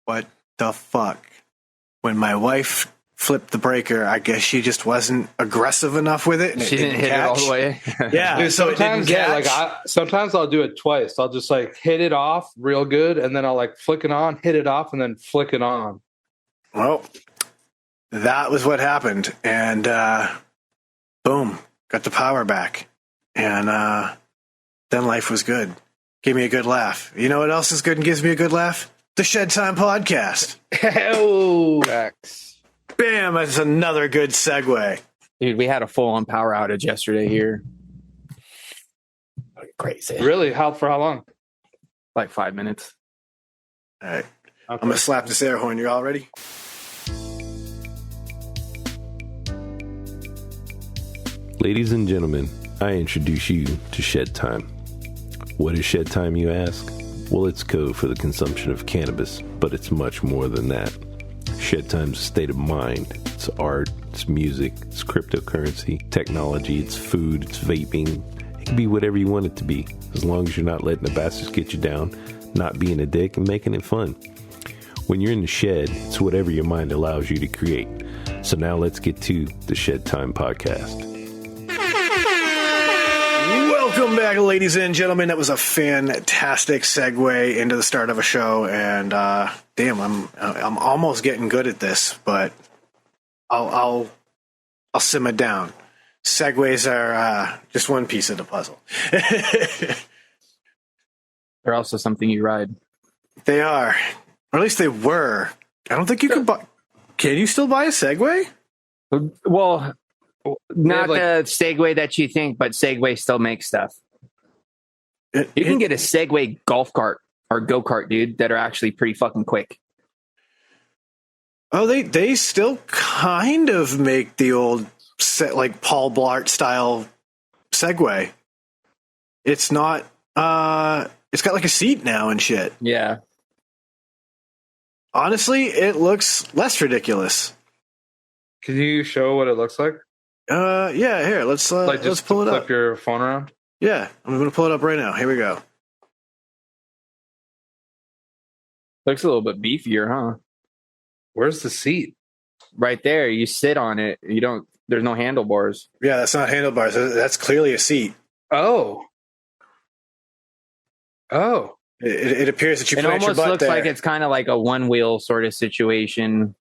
What the fuck? When my wife flipped the breaker, I guess she just wasn't aggressive enough with it. And she didn't hit it all the way. Yeah. Dude, so sometimes, sometimes I'll do it twice. I'll just like hit it off real good, and then I'll like flick it on, hit it off, and then flick it on. Well, that was what happened. And boom, got the power back. And then life was good. Gave me a good laugh. You know what else is good and gives me a good laugh? The Shedtime Podcast. Oh, Rex. Bam, that's another good segue. Dude, we had a full-on power outage yesterday here. Crazy. really? For how long? Like 5 minutes. All right. Okay. I'm going to slap this air horn. You all ready? Ladies and gentlemen, I introduce you to Shedtime. What is Shedtime, you ask? Well, it's code for the consumption of cannabis, but it's much more than that. Shedtime's a state of mind. It's art, it's music, it's cryptocurrency, technology, it's food, it's vaping. It can be whatever you want it to be, as long as you're not letting the bastards get you down, not being a dick, and making it fun. When you're in the shed, it's whatever your mind allows you to create. So now let's get to the Shedtime Podcast. Welcome back, ladies and gentlemen. That was a fantastic segue into the start of a show, and damn, I'm almost getting good at this, but I'll simmer down. Segues are just one piece of the puzzle. They're also something you ride. They are, or at least they were. I don't think you can buy. Can you still buy a Segway? Well, not the Segway that you think, but Segway still makes stuff. You can get a Segway golf cart or go-kart, dude, that are actually pretty fucking quick. Oh, they still kind of make the old like Paul Blart style Segway. It's not. It's got like a seat now and shit. Yeah. Honestly, it looks less ridiculous. Can you show what it looks like? Yeah. Here, let's pull it up. Flip your phone around. Yeah, I'm gonna pull it up right now. Here we go. Looks a little bit beefier, huh? Where's the seat? Right there. You sit on it. There's no handlebars. Yeah, that's not handlebars. That's clearly a seat. Oh. It appears that you plant your butt there. It almost looks like it's kind of like a one-wheel sort of situation,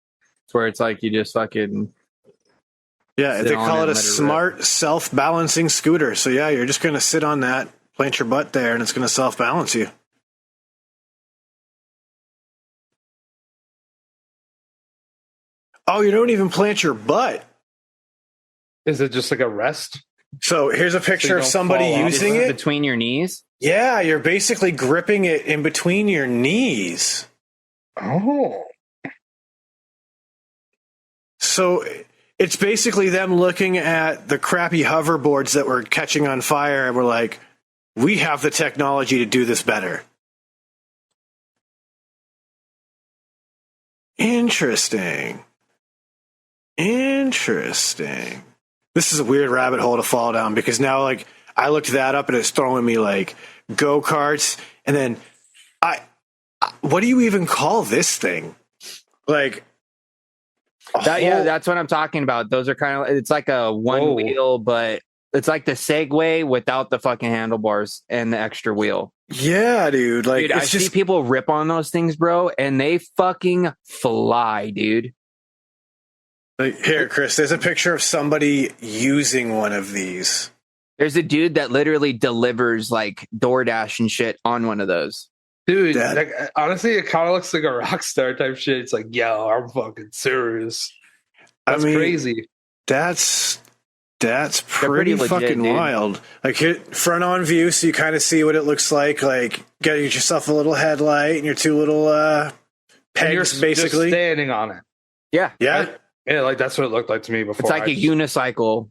where it's like you just fucking. Yeah, they call it a smart self-balancing scooter. So yeah, you're just going to sit on that, plant your butt there, and it's going to self-balance you. Oh, you don't even plant your butt. Is it just like a rest? So here's a picture of somebody using it. Between your knees? Yeah, you're basically gripping it in between your knees. Oh. So it's basically them looking at the crappy hoverboards that were catching on fire, and we're like, we have the technology to do this better. Interesting. This is a weird rabbit hole to fall down, because now, like, I looked that up and it's throwing me like go-karts, and then what do you even call this thing? Like, yeah, that's what I'm talking about. Those are kind of, it's like a one wheel, but it's like the Segway without the fucking handlebars and the extra wheel. Yeah, dude. Like, dude, I see people rip on those things, bro, and they fucking fly, dude. Like, here, Chris, there's a picture of somebody using one of these. There's a dude that literally delivers like DoorDash and shit on one of those. Dude, like, honestly, it kind of looks like a rock star type shit. It's like, yo, I'm fucking serious. That's crazy. That's pretty legit, fucking dude. Wild. Like, hit front on view, so you kind of see what it looks like. Like, get yourself a little headlight and your two little pegs, basically just standing on it. Yeah, yeah. Like, that's what it looked like to me before. It's like a unicycle.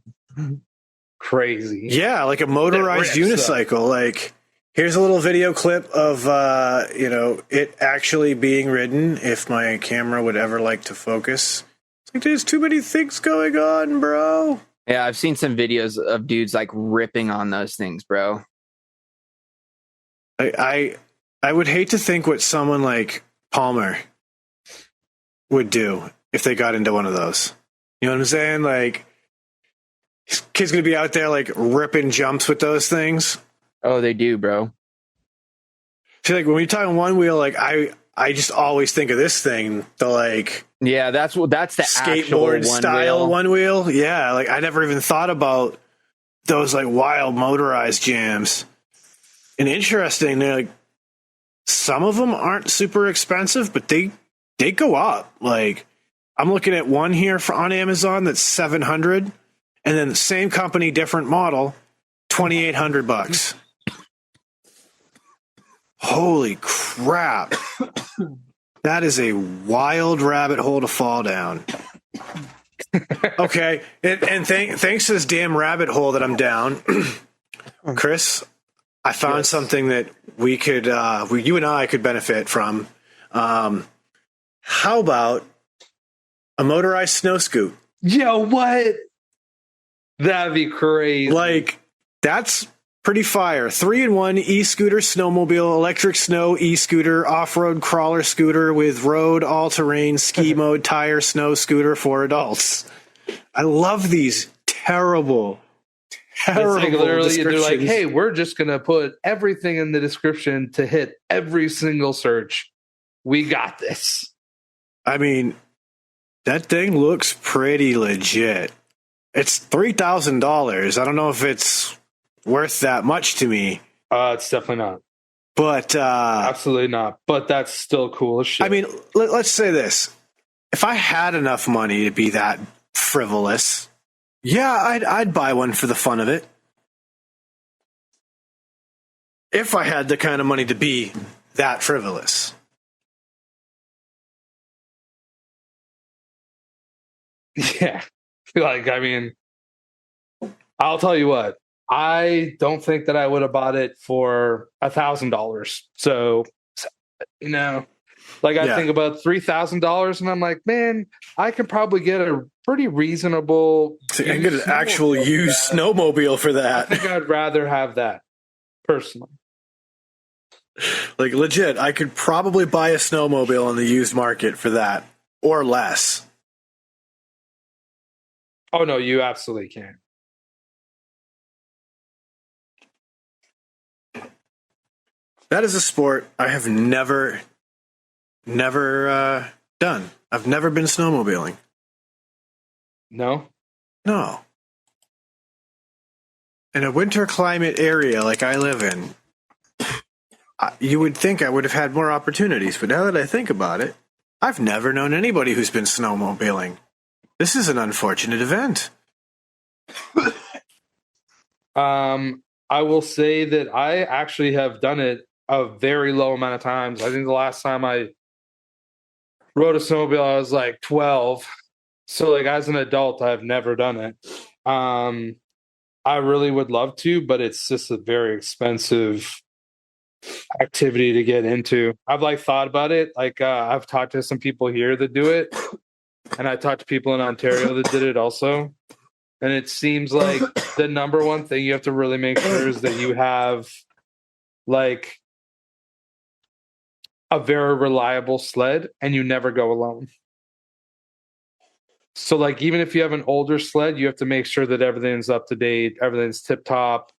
Crazy. Yeah, like a motorized unicycle. Like, here's a little video clip of it actually being ridden. If my camera would ever like to focus, it's like, there's too many things going on, bro. Yeah, I've seen some videos of dudes like ripping on those things, bro. I would hate to think what someone like Palmer would do if they got into one of those. You know what I'm saying? Like, kids gonna be out there like ripping jumps with those things. Oh, they do, bro. See, like when you're talking one wheel, like I just always think of this thing, the like that's the skateboard style one wheel. Yeah, like I never even thought about those like wild motorized jams. And interesting, they're like some of them aren't super expensive, but they go up. Like I'm looking at one here on Amazon that's $700, and then the same company, different model, $2,800. Holy crap! That is a wild rabbit hole to fall down. Okay, and thanks to this damn rabbit hole that I'm down, Chris, I found something that we could, you and I could benefit from. How about a motorized snow scoot? Yo, what? That'd be crazy. Like, that's pretty fire. 3-in-1 e-scooter, snowmobile, electric snow e-scooter, off-road crawler scooter with road, all-terrain, ski mode, tire, snow scooter for adults. I love these terrible it's like literally, they're like, descriptions. hey, we're just going to put everything in the description to hit every single search. We got this. I mean, that thing looks pretty legit. It's $3,000. I don't know if it's worth that much to me. It's definitely not. But absolutely not. But that's still cool as shit. I mean, let's say this. If I had enough money to be that frivolous, yeah, I'd buy one for the fun of it. If I had the kind of money to be that frivolous. Yeah. Like, I mean, I'll tell you what. I don't think that I would have bought it for $1,000. So, you know, like I think about $3,000 and I'm like, man, I can probably get a pretty reasonable. I can get an actual used snowmobile for that. I think I'd rather have that personally. Like legit, I could probably buy a snowmobile on the used market for that or less. Oh no, you absolutely can. That is a sport I have never done. I've never been snowmobiling. No? No. In a winter climate area like I live in, you would think I would have had more opportunities, but now that I think about it, I've never known anybody who's been snowmobiling. This is an unfortunate event. I will say that I actually have done it a very low amount of times. I think the last time I rode a snowmobile, I was like 12. So like as an adult, I've never done it. I really would love to, but it's just a very expensive activity to get into. I've like thought about it. Like I've talked to some people here that do it, and I talked to people in Ontario that did it also. And it seems like the number one thing you have to really make sure is that you have like a very reliable sled and you never go alone. So like even if you have an older sled, you have to make sure that everything's up to date, everything's tip top.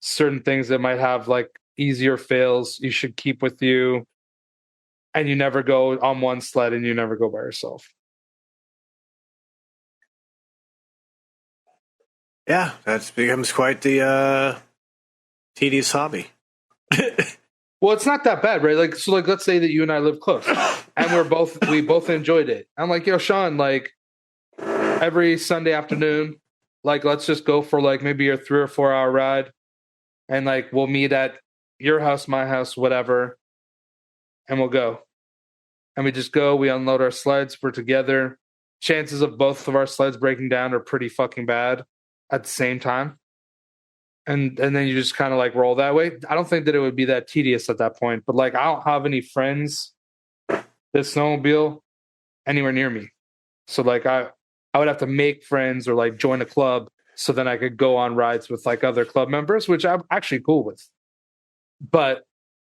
Certain things that might have like easier fails you should keep with you. And you never go on one sled and you never go by yourself. Yeah, that becomes quite the tedious hobby. Well, it's not that bad, right? Like, so, like, let's say that you and I live close, and we both enjoyed it. I'm like, yo, Sean, like, every Sunday afternoon, like, let's just go for like maybe a 3 or 4 hour ride, and like we'll meet at your house, my house, whatever, and we'll go. And we just go. We unload our sleds. We're together. Chances of both of our sleds breaking down are pretty fucking bad at the same time. And then you just kind of like roll that way. I don't think that it would be that tedious at that point. But like I don't have any friends that snowmobile anywhere near me. So like I would have to make friends or like join a club so then I could go on rides with like other club members, which I'm actually cool with. But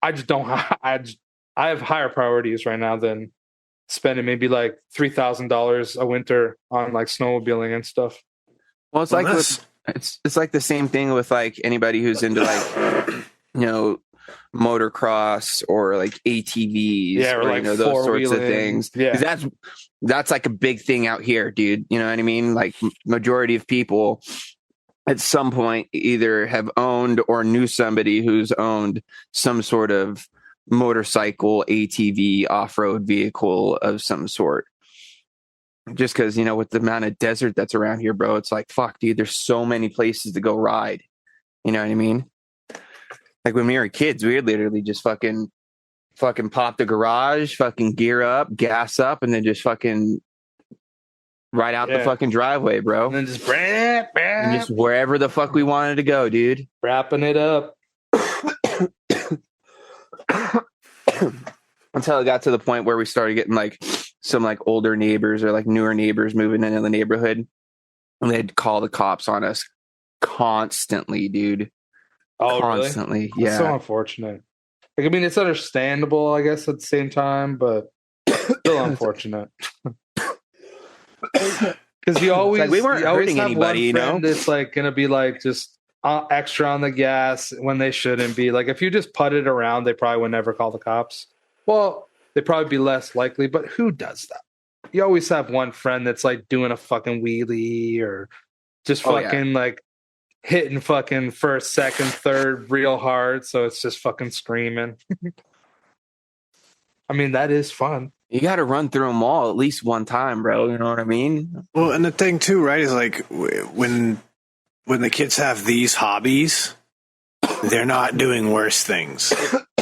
I just don't I have higher priorities right now than spending maybe like $3,000 a winter on like snowmobiling and stuff. Well, it's like it's like the same thing with like anybody who's into like motocross or like ATVs or like those sorts of things. Yeah, 'cause that's like a big thing out here, dude. You know what I mean? Like majority of people at some point either have owned or knew somebody who's owned some sort of motorcycle, ATV, off-road vehicle of some sort. Just because, with the amount of desert that's around here, bro, it's like, fuck, dude, there's so many places to go ride. You know what I mean? Like when we were kids, we would literally just fucking pop the garage, fucking gear up, gas up, and then just fucking ride out the fucking driveway, bro. And then just and just wherever the fuck we wanted to go, dude. Wrapping it up. Until it got to the point where we started getting like some like older neighbors or like newer neighbors moving into the neighborhood, and they'd call the cops on us constantly, dude. Oh, constantly. Really? Yeah. That's so unfortunate. Like, I mean, it's understandable, I guess, at the same time, but still unfortunate. Because you always, like we weren't hurting anybody, It's like gonna be like just extra on the gas when they shouldn't be. Like if you just putted around, they probably would never call the cops. Well, they'd probably be less likely, but who does that? You always have one friend that's like doing a fucking wheelie or just fucking like hitting fucking first, second, third real hard. So it's just fucking screaming. I mean, that is fun. You got to run through them all at least one time, bro. You know what I mean? Well, and the thing too, right, is like when the kids have these hobbies, they're not doing worse things.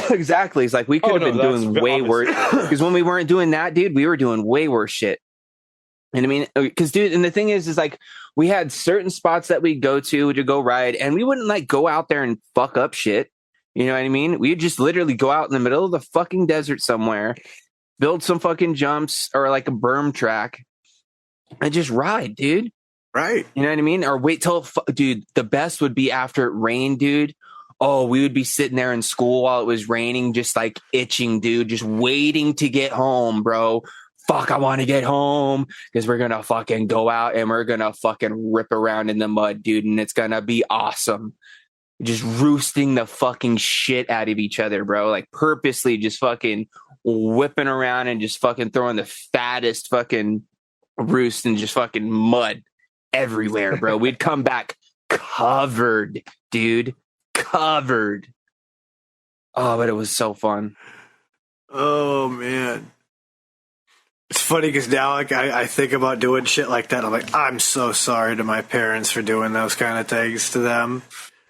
Exactly. It's like we could have been doing way worse. Because when we weren't doing that, dude, we were doing way worse shit. And I mean, because dude, and the thing is like we had certain spots that we'd go to go ride, and we wouldn't like go out there and fuck up shit. You know what I mean? We'd just literally go out in the middle of the fucking desert somewhere, build some fucking jumps or like a berm track, and just ride, dude. Right. You know what I mean? Or wait till, dude, the best would be after it rained, dude. Oh, we would be sitting there in school while it was raining, just like itching, dude, just waiting to get home, bro. Fuck, I want to get home because we're going to fucking go out and we're going to fucking rip around in the mud, dude. And it's going to be awesome. Just roosting the fucking shit out of each other, bro. Like purposely just fucking whipping around and just fucking throwing the fattest fucking roost and just fucking mud everywhere, bro. We'd come back covered, dude. Covered. Oh, but it was so fun. Oh, man. It's funny because now like I think about doing shit like that. I'm like, I'm so sorry to my parents for doing those kind of things to them.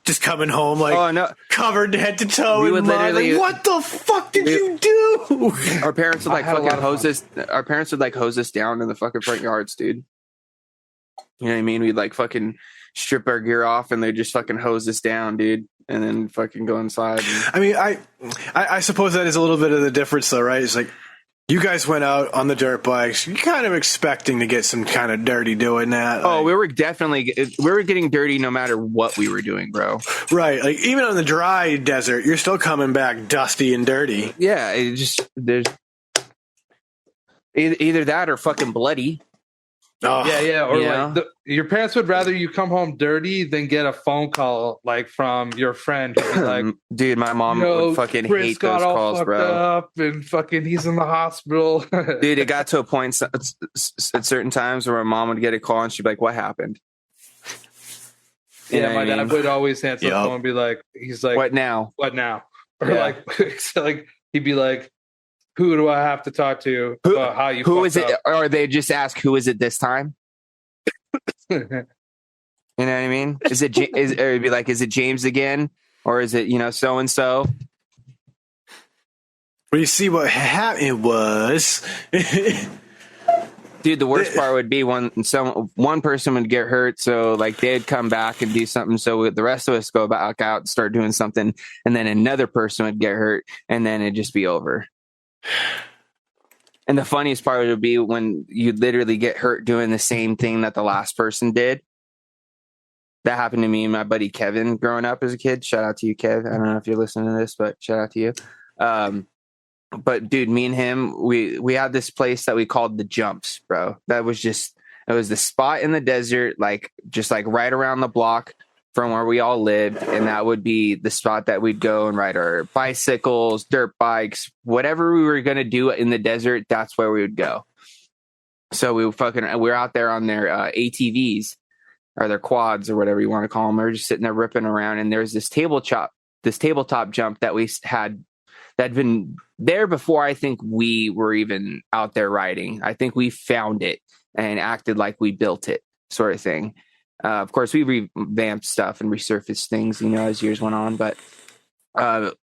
Just coming home like covered head to toe in mud. Like, what the fuck did you do? Our parents would like fucking hose us. Our parents would like hose us down in the fucking front yards, dude. You know what I mean? We'd like fucking strip our gear off and they'd just fucking hose us down, dude. And then fucking go inside. I mean, I suppose that is a little bit of the difference though, right? It's like you guys went out on the dirt bikes. You're kind of expecting to get some kind of dirty doing that. Oh, we were getting dirty no matter what we were doing, bro. Right. Like even on the dry desert, you're still coming back dusty and dirty. Yeah. It just, there's either that or fucking bloody. Oh, yeah. Or like your parents would rather you come home dirty than get a phone call like from your friend who'd be like, dude, my mom would fucking Chris hate those calls, bro. Up and fucking he's in the hospital. Dude, it got to a point at certain times where my mom would get a call and she'd be like, "What happened?" My dad would always answer the phone and be like, "He's like, what now? What now?" Or like he'd be like, "Who do I have to talk to about how you? Who is it?" Up? Or they just ask, "Who is it this time?" You know what I mean? Or it'd be like, "Is it James again?" Or is it so and so? Well, you see what happened was, dude. The worst part would be when one person would get hurt, so like they'd come back and do something, so the rest of us go back out and start doing something, and then another person would get hurt, and then it'd just be over. And the funniest part would be when you literally get hurt doing the same thing that the last person did. That happened to me and my buddy Kevin growing up as a kid. Shout out to you, Kev. I don't know if you're listening to this, but shout out to you. but dude, me and him, we had this place that we called the Jumps, bro. That was just, it was the spot in the desert, like just like right around the block from where we all lived. And that would be the spot that we'd go and ride our bicycles, dirt bikes, whatever we were going to do in the desert. That's where we would go. So we were out there on their ATVs or their quads or whatever you want to call them. We were just sitting there ripping around. And there's this tabletop jump that we had that'd been there before I think we were even out there riding. I think we found it and acted like we built it, sort of thing. Of course, we revamped stuff and resurfaced things, as years went on. But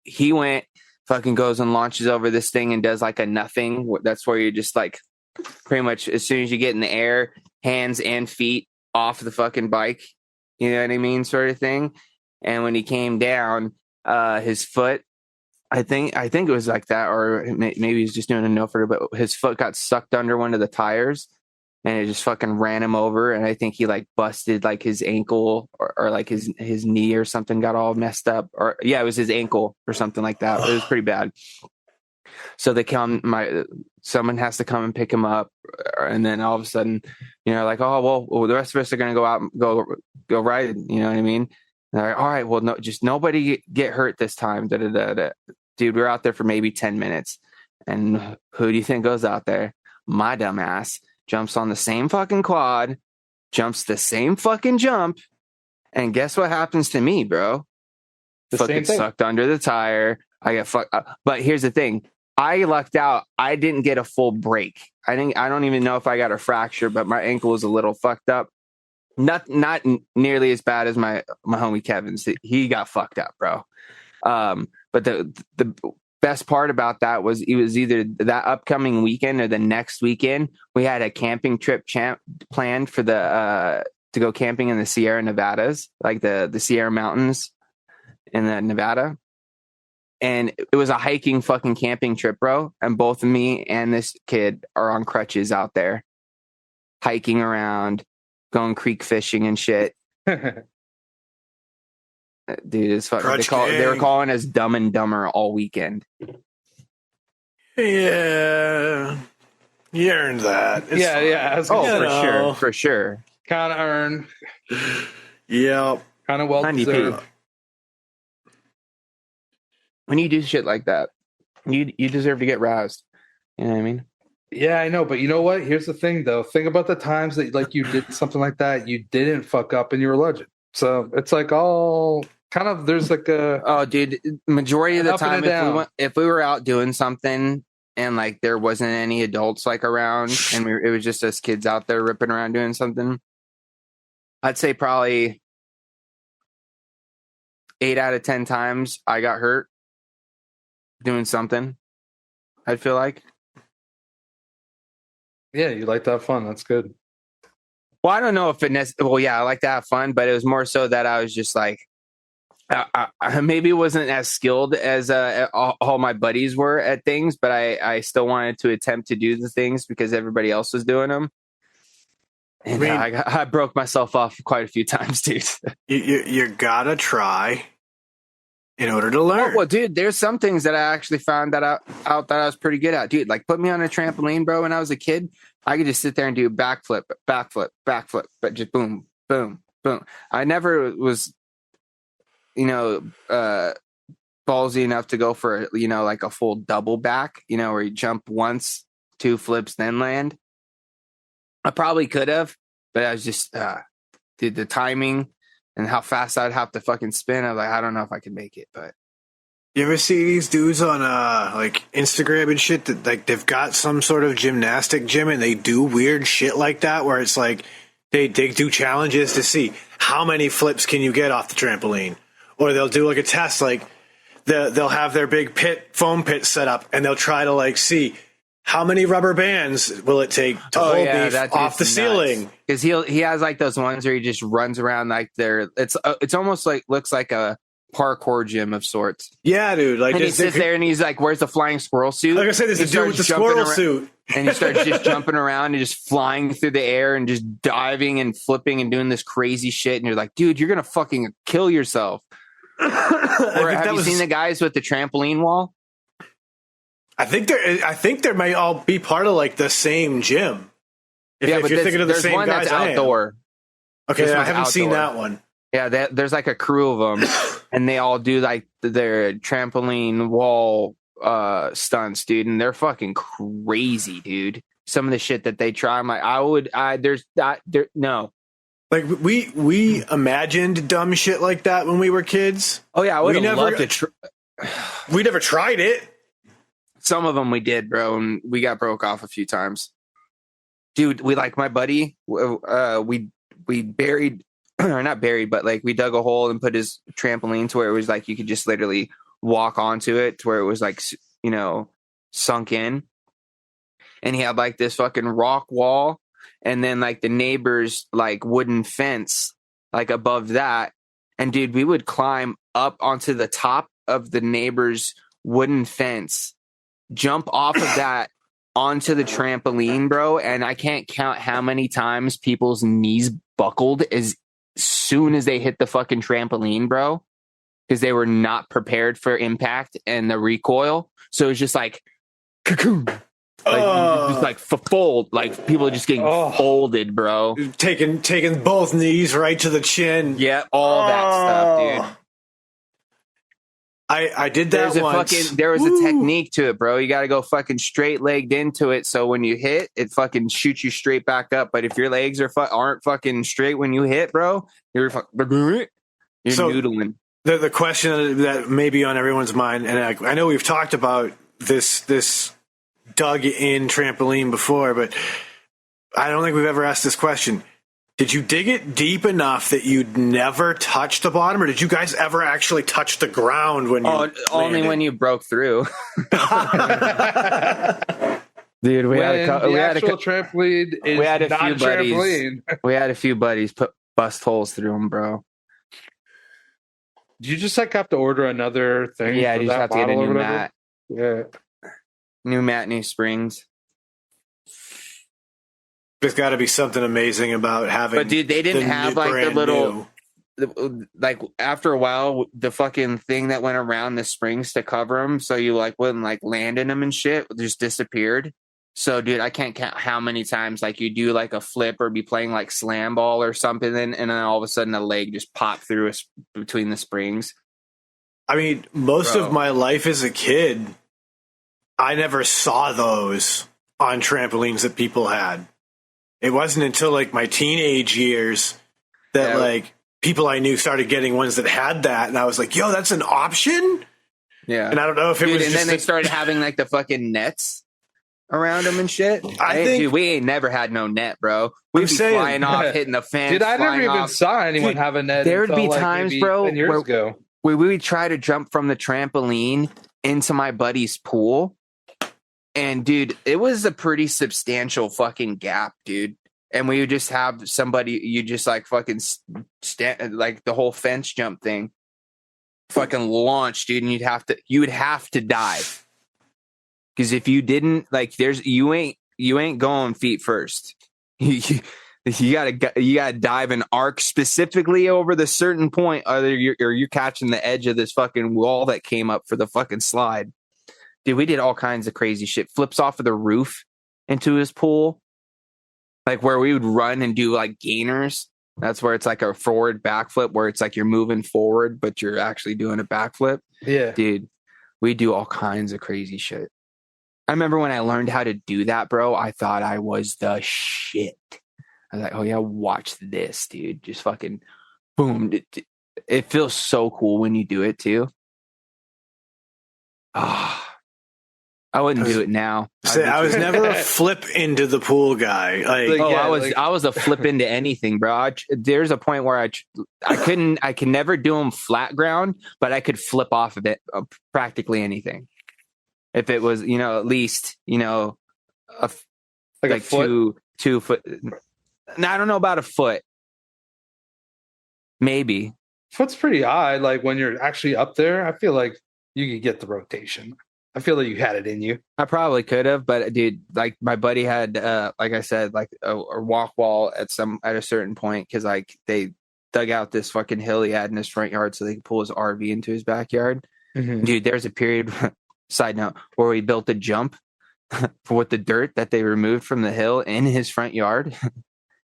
he fucking goes and launches over this thing and does like a nothing. That's where you're just like pretty much as soon as you get in the air, hands and feet off the fucking bike. You know what I mean? Sort of thing. And when he came down, his foot, I think it was like that, or maybe he's just doing a no-footer, but his foot got sucked under one of the tires and it just fucking ran him over. And I think he like busted like his ankle or like his knee or something got all messed up. Or yeah, it was his ankle or something like that. It was pretty bad. So someone has to come and pick him up. And then all of a sudden, like, oh, well, the rest of us are going to go out and go ride. You know what I mean? And all right, well, no, just nobody get hurt this time. Dude, we were out there for maybe 10 minutes. And who do you think goes out there? My dumb ass jumps on the same fucking quad, jumps the same fucking jump. And guess what happens to me, bro? Fucking sucked under the tire. I got fucked up. But here's the thing. I lucked out. I didn't get a full break. I don't even know if I got a fracture, but my ankle was a little fucked up. Not nearly as bad as my homie Kevin's. He got fucked up, bro. But the best part about that was it was either that upcoming weekend or the next weekend. We had a camping trip planned for to go camping in the Sierra Nevadas, like the Sierra Mountains in Nevada. And it was a hiking fucking camping trip, bro. And both me and this kid are on crutches out there hiking around, going creek fishing and shit. Dude, it's fucking. They were calling us Dumb and Dumber all weekend. Yeah, you earned that. It's Yeah. For sure. Kind of earned. Yep. Kind of well deserved. When you do shit like that, you deserve to get roused. You know what I mean? Yeah, I know, but you know what? Here's the thing, though. Think about the times that like you did something like that, you didn't fuck up, and you're a legend. So it's like all kind of there's like a dude. Majority of the time, if we were out doing something and like there wasn't any adults like around, and it was just us kids out there ripping around doing something, I'd say probably 8 out of 10 times I got hurt doing something. I feel like. Yeah, you like to have fun. That's good. Well, I don't know if I like to have fun, but it was more so that I was just like, I maybe wasn't as skilled as all my buddies were at things, but I still wanted to attempt to do the things because everybody else was doing them. And I broke myself off quite a few times, dude. You gotta try in order to learn. Well, dude, there's some things that I actually found out that I was pretty good at. Dude, like put me on a trampoline, bro, when I was a kid. I could just sit there and do backflip, but just boom, boom, boom. I never was, ballsy enough to go for, like a full double back, where you jump once, 2 flips, then land. I probably could have, but I was just, dude, the timing and how fast I'd have to fucking spin. I was like, I don't know if I can make it, but. You ever see these dudes on like Instagram and shit that like they've got some sort of gymnastic gym and they do weird shit like that where it's like they do challenges to see how many flips can you get off the trampoline, or they'll do like a test, like they'll have their big foam pit set up and they'll try to like see how many rubber bands will it take to hold me off the ceiling, because he has like those ones where he just runs around like it's almost like looks like a parkour gym of sorts. Yeah, dude. Like, and he sits there and he's like, "Where's the flying squirrel suit?" Like I said, there's a dude with the squirrel suit, and he starts just jumping around and just flying through the air and just diving and flipping and doing this crazy shit. And you're like, "Dude, you're gonna fucking kill yourself." Or have you seen the guys with the trampoline wall? I think there may all be part of like the same gym. If you're thinking of the same one guys, that's outdoor. Okay, I haven't seen that one. Yeah, there's like a crew of them, and they all do like their trampoline wall stunts, dude, and they're fucking crazy, dude. Some of the shit that they try, I'm like, no. Like we imagined dumb shit like that when we were kids. Oh yeah, I would have loved to. We never tried it. Some of them we did, bro, and we got broke off a few times. Dude, we like my buddy. We buried, or not buried, but like we dug a hole and put his trampoline to where it was like you could just literally walk onto it, to where it was like, you know, sunk in. And he had like this fucking rock wall, and then like the neighbor's like wooden fence like above that. And dude, we would climb up onto the top of the neighbor's wooden fence, jump off of that onto the trampoline, bro. And I can't count how many times people's knees buckled as soon as they hit the fucking trampoline, bro, because they were not prepared for impact and the recoil. So it was just like cocoon. Just like fold, like people just getting folded, bro. Taking both knees right to the chin. Yeah, all that stuff, dude. I did that once. There was a technique to it, bro. You got to go fucking straight legged into it, so when you hit, it fucking shoots you straight back up. But if your legs aren't fucking straight when you hit, bro, you're noodling. The question that may be on everyone's mind, and I know we've talked about this dug in trampoline before, but I don't think we've ever asked this question. Did you dig it deep enough that you'd never touch the bottom, or did you guys ever actually touch the ground when you only when you broke through? Dude, we had a few buddies put bust holes through them, bro. Do you just like have to order another thing? Yeah, you just have to get a new mat. Yeah. New mat, new springs. There's got to be something amazing about having. But dude, they didn't have like the little, like after a while, the fucking thing that went around the springs to cover them, so you like wouldn't like land in them and shit, just disappeared. So dude, I can't count how many times like you do like a flip or be playing like slam ball or something, and then all of a sudden a leg just popped through between the springs. I mean, most of my life as a kid, I never saw those on trampolines that people had. It wasn't until like my teenage years that like people I knew started getting ones that had that, and I was like, "Yo, that's an option." Yeah, and I don't know if it was. And then they started having like the fucking nets around them and shit. I think, dude, we ain't never had no net, bro. We'd be flying off, hitting the fence. Dude, I never even saw anyone have a net. There would be like times, bro, where we would try to jump from the trampoline into my buddy's pool. And dude, it was a pretty substantial fucking gap, dude. And we would just have somebody, you just like fucking stand, like the whole fence jump thing, fucking launch, dude. And you would have to dive, because if you didn't, like, you ain't going feet first. You gotta dive and arc specifically over the certain point, or you're catching the edge of this fucking wall that came up for the fucking slide. Dude, we did all kinds of crazy shit. Flips off of the roof into his pool. Like where we would run and do like gainers. That's where it's like a forward backflip, where it's like you're moving forward, but you're actually doing a backflip. Yeah. Dude, we do all kinds of crazy shit. I remember when I learned how to do that, bro, I thought I was the shit. I was like, oh yeah, watch this, dude. Just fucking boom. It feels so cool when you do it too. Ah. I wouldn't do it now. I was never a flip into the pool guy. I was a flip into anything, bro. There's a point where I could never do them flat ground, but I could flip off of it practically anything. If it was, at least, a foot? 2 foot. No, I don't know about a foot. Maybe. Foot's pretty high. Like when you're actually up there, I feel like you could get the rotation. I feel like you had it in you. I probably could have, but dude, like my buddy had, like I said, like a walk wall at a certain point, because like they dug out this fucking hill he had in his front yard so they could pull his RV into his backyard. Mm-hmm. Dude, there's a period Side note, where we built a jump with the dirt that they removed from the hill in his front yard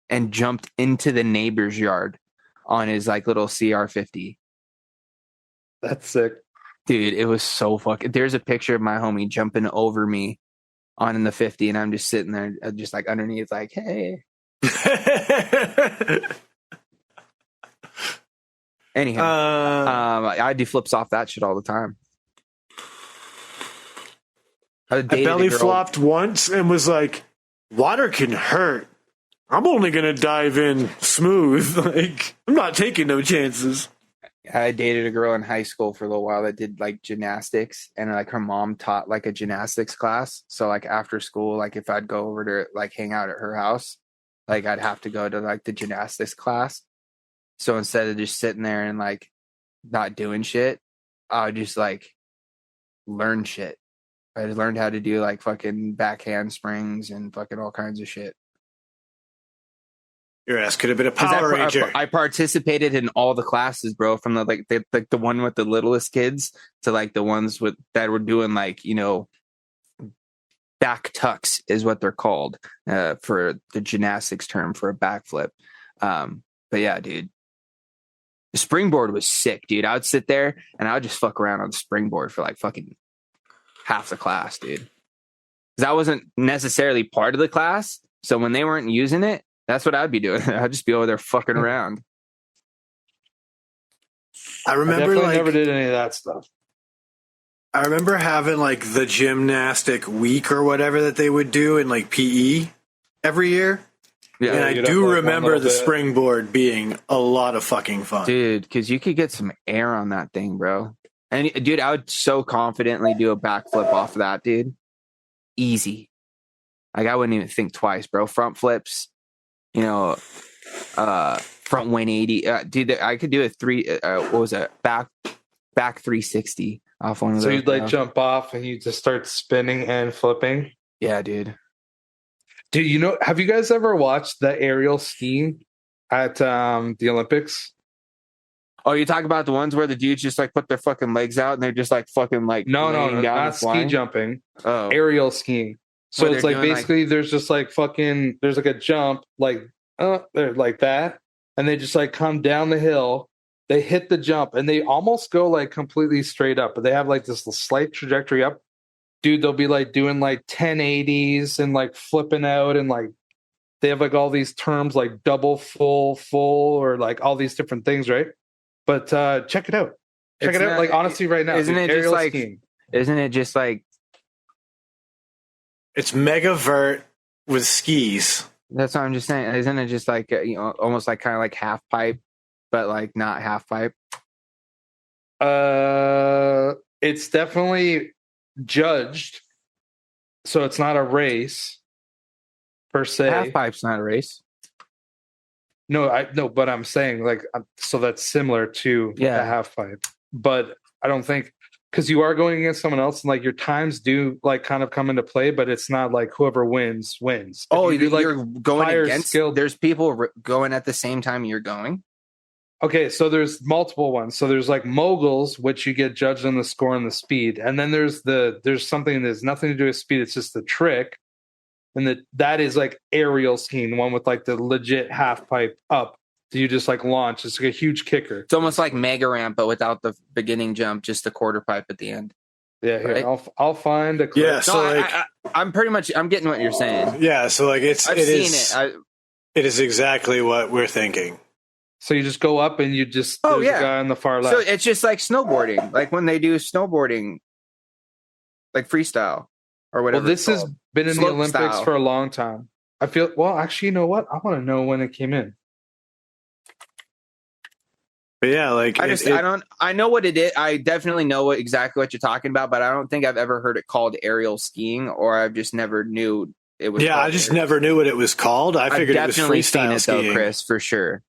and jumped into the neighbor's yard on his like little CR50. That's sick. Dude, it was so fucking... There's a picture of my homie jumping over me on the 50, and I'm just sitting there just like underneath like, hey. Anyhow, I do flips off that shit all the time. I belly flopped once and was like, water can hurt. I'm only going to dive in smooth. Like, I'm not taking no chances. I dated a girl in high school for a little while that did like gymnastics, and like her mom taught like a gymnastics class. So like after school, like if I'd go over to like hang out at her house, like I'd have to go to like the gymnastics class. So instead of just sitting there and like not doing shit, I would just like learn shit. I learned how to do like fucking back handsprings and fucking all kinds of shit. Your ass could have been a Power Ranger. I participated in all the classes, bro, from the one with the littlest kids to like the ones that were doing like, you know, back tucks is what they're called for the gymnastics term for a backflip. But yeah, dude, the springboard was sick, dude. I would sit there and I would just fuck around on the springboard for like fucking half the class, dude. Because I wasn't necessarily part of the class, so when they weren't using it, that's what I'd be doing. I'd just be over there fucking around. I remember I never did any of that stuff. I remember having like the gymnastic week or whatever that they would do in like PE every year. Yeah, and I do remember the springboard being a lot of fucking fun. Dude, because you could get some air on that thing, bro. And dude, I would so confidently do a backflip off of that, dude. Easy. Like I wouldn't even think twice, bro. Front flips, you know, front 180. Dude, I could do what was it? Back 360 off one of those. So you'd like jump off and you just start spinning and flipping? Yeah, dude. Dude, you know, have you guys ever watched the aerial skiing at the Olympics? Oh, you talk about the ones where the dudes just like put their fucking legs out and they're just like fucking like no, not ski jumping. Oh, aerial skiing. So it's like basically there's just like fucking there's like a jump like they're like that, and they just like come down the hill. They hit the jump and they almost go like completely straight up, but they have like this slight trajectory up. Dude, they'll be like doing like 1080s and like flipping out, and like they have like all these terms like double full or like all these different things, right? But check it out. Check it out. Like honestly, right now, isn't it just like skiing. Isn't it just like it's mega vert with skis? That's what I'm just saying. Isn't it just like you know, almost like kind of like half pipe, but like not half pipe? It's definitely judged, so it's not a race per se. Half pipe's not a race. No, but I'm saying like so that's similar to the half pipe, but I don't think because you are going against someone else and like your times do like kind of come into play, but it's not like whoever wins. Oh, you're going against. There's people going at the same time you're going. Okay, so there's multiple ones. So there's like moguls, which you get judged on the score and the speed, and then there's something that's nothing to do with speed. It's just the trick. And that is like aerial skiing, the one with like the legit half pipe up. So you just like launch. It's like a huge kicker. It's almost like mega ramp, but without the beginning jump, just the quarter pipe at the end. Yeah, here, right? I'll find a clip. Yeah, so I'm getting what you're saying. Yeah, so like it is exactly what we're thinking. So you just go up and you just there's a guy on the far left. So it's just like snowboarding, like when they do snowboarding, like freestyle or whatever. Well, this has been in the Olympics for a long time. I feel actually, you know what? I want to know when it came in. But yeah, like I know what it is. I definitely know exactly what you're talking about, but I don't think I've ever heard it called aerial skiing, or I've just never knew it was. Yeah, I just never knew what it was called. I figured it was freestyle skiing, though, Chris, for sure.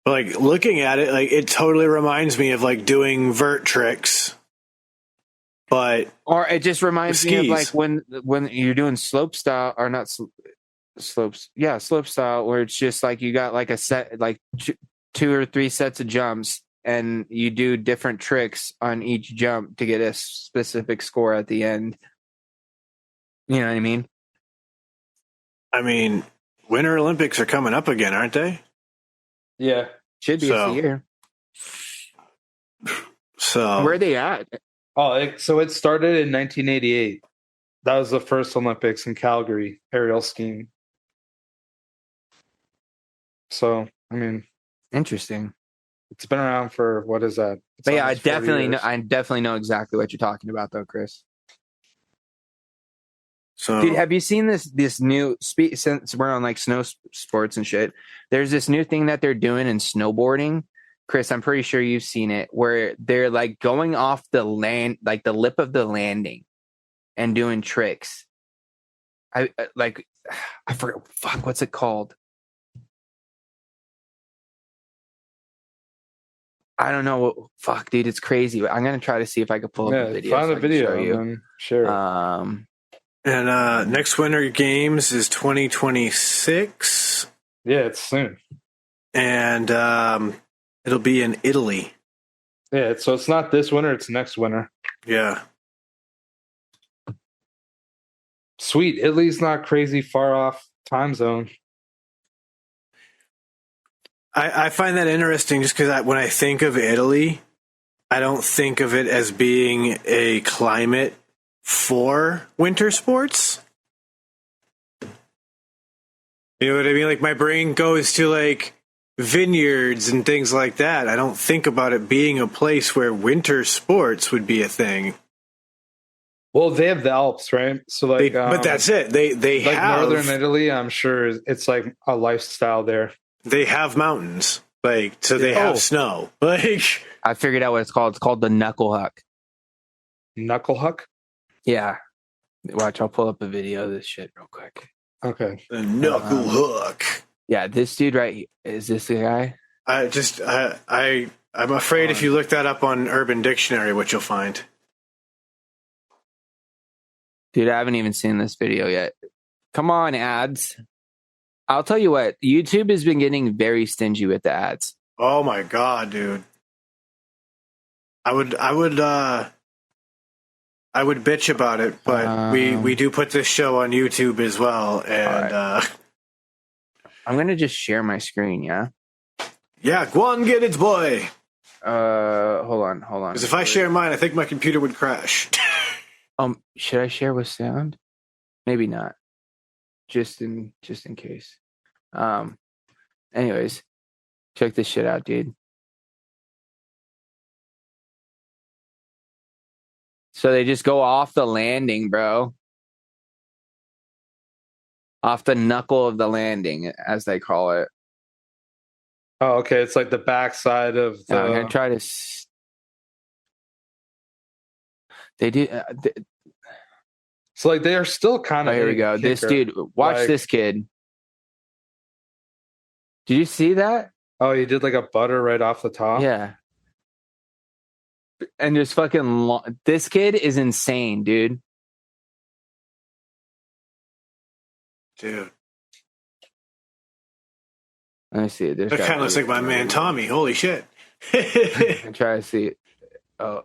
Like looking at it, like it totally reminds me of like doing vert tricks, or it just reminds me of like when you're doing slope style or not slopes, slope style, where it's just like you got like a set like 2 or 3 sets of jumps and you do different tricks on each jump to get a specific score at the end. You know what I mean? I mean, Winter Olympics are coming up again, aren't they? Yeah. Should be a year. So where are they at? So it started in 1988. That was the first Olympics in Calgary, aerial skiing. So, I mean, interesting. It's been around for what is that? But yeah, I definitely know exactly what you're talking about, though, Chris. So, dude, have you seen this new since we're on like snow sports and shit? There's this new thing that they're doing in snowboarding. Chris, I'm pretty sure you've seen it, where they're like going off the land, like the lip of the landing, and doing tricks. I forgot. Fuck, what's it called? I don't know. Fuck, dude, it's crazy. I'm gonna try to see if I can pull up a video. Find a video. You. Sure. And next Winter Games is 2026. Yeah, it's soon. And it'll be in Italy. Yeah, so it's not this winter, it's next winter. Yeah. Sweet. Italy's not crazy far off time zone. I find that interesting just because when I think of Italy, I don't think of it as being a climate for winter sports. You know what I mean? Like my brain goes to like vineyards and things like that. I don't think about it being a place where winter sports would be a thing. Well, they have the Alps, right? So like, but that's it. They like have northern Italy. I'm sure it's like a lifestyle there. They have mountains, like so. They have snow. Like I figured out what it's called. It's called the knuckle huck. Knuckle huck? Yeah. Watch, I'll pull up a video of this shit real quick. Okay. The knuckle hook. Yeah, this dude is this the guy? I'm afraid if you look that up on Urban Dictionary, what you'll find. Dude, I haven't even seen this video yet. Come on, ads. I'll tell you what, YouTube has been getting very stingy with the ads. Oh my god, dude. I would bitch about it, but we do put this show on YouTube as well, and right. I'm gonna just share my screen, yeah? Yeah, go on, get it, boy. Hold on. Because if I share mine, I think my computer would crash. Should I share with sound? Maybe not. Just in case. Anyways, check this shit out, dude. So they just go off the landing, bro. Off the knuckle of the landing, as they call it. Oh, okay. It's like the backside of the... I'm gonna try to. They do. So like they are still kind of. Here we go. Kicker. This dude, watch this kid. Did you see that? Oh, he did like a butter right off the top. Yeah. And just fucking. This kid is insane, dude. Dude. Let me see it. That kind of looks like my man Tommy. Holy shit. I'm trying to see it. Oh.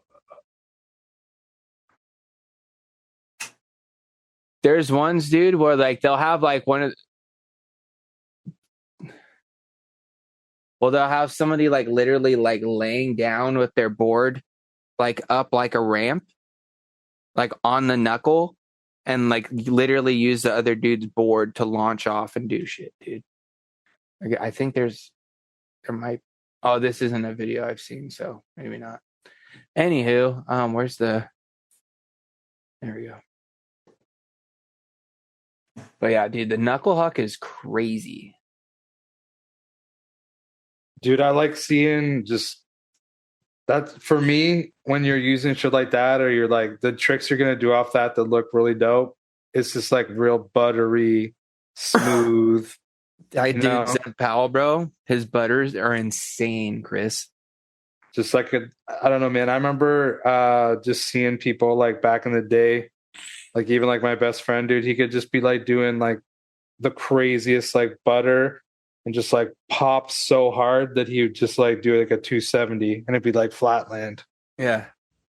There's ones, dude, where like they'll have like they'll have somebody like literally like laying down with their board like up like a ramp, like on the knuckle, and like literally use the other dude's board to launch off and do shit, dude. I think there might. Oh, this isn't a video I've seen, so maybe not. Anywho, where's the? There we go. But yeah, dude, the knuckle huck is crazy. Dude, I like seeing just that for me when you're using shit like that, or you're like the tricks you're gonna do off that look really dope. It's just like real buttery, smooth. I do Zach Powell, bro. His butters are insane, Chris. Just like I don't know, man. I remember just seeing people like back in the day. Like even like my best friend, dude, he could just be like doing like the craziest like butter and just like pop so hard that he would just like do like a 270 and it'd be like flatland. Yeah.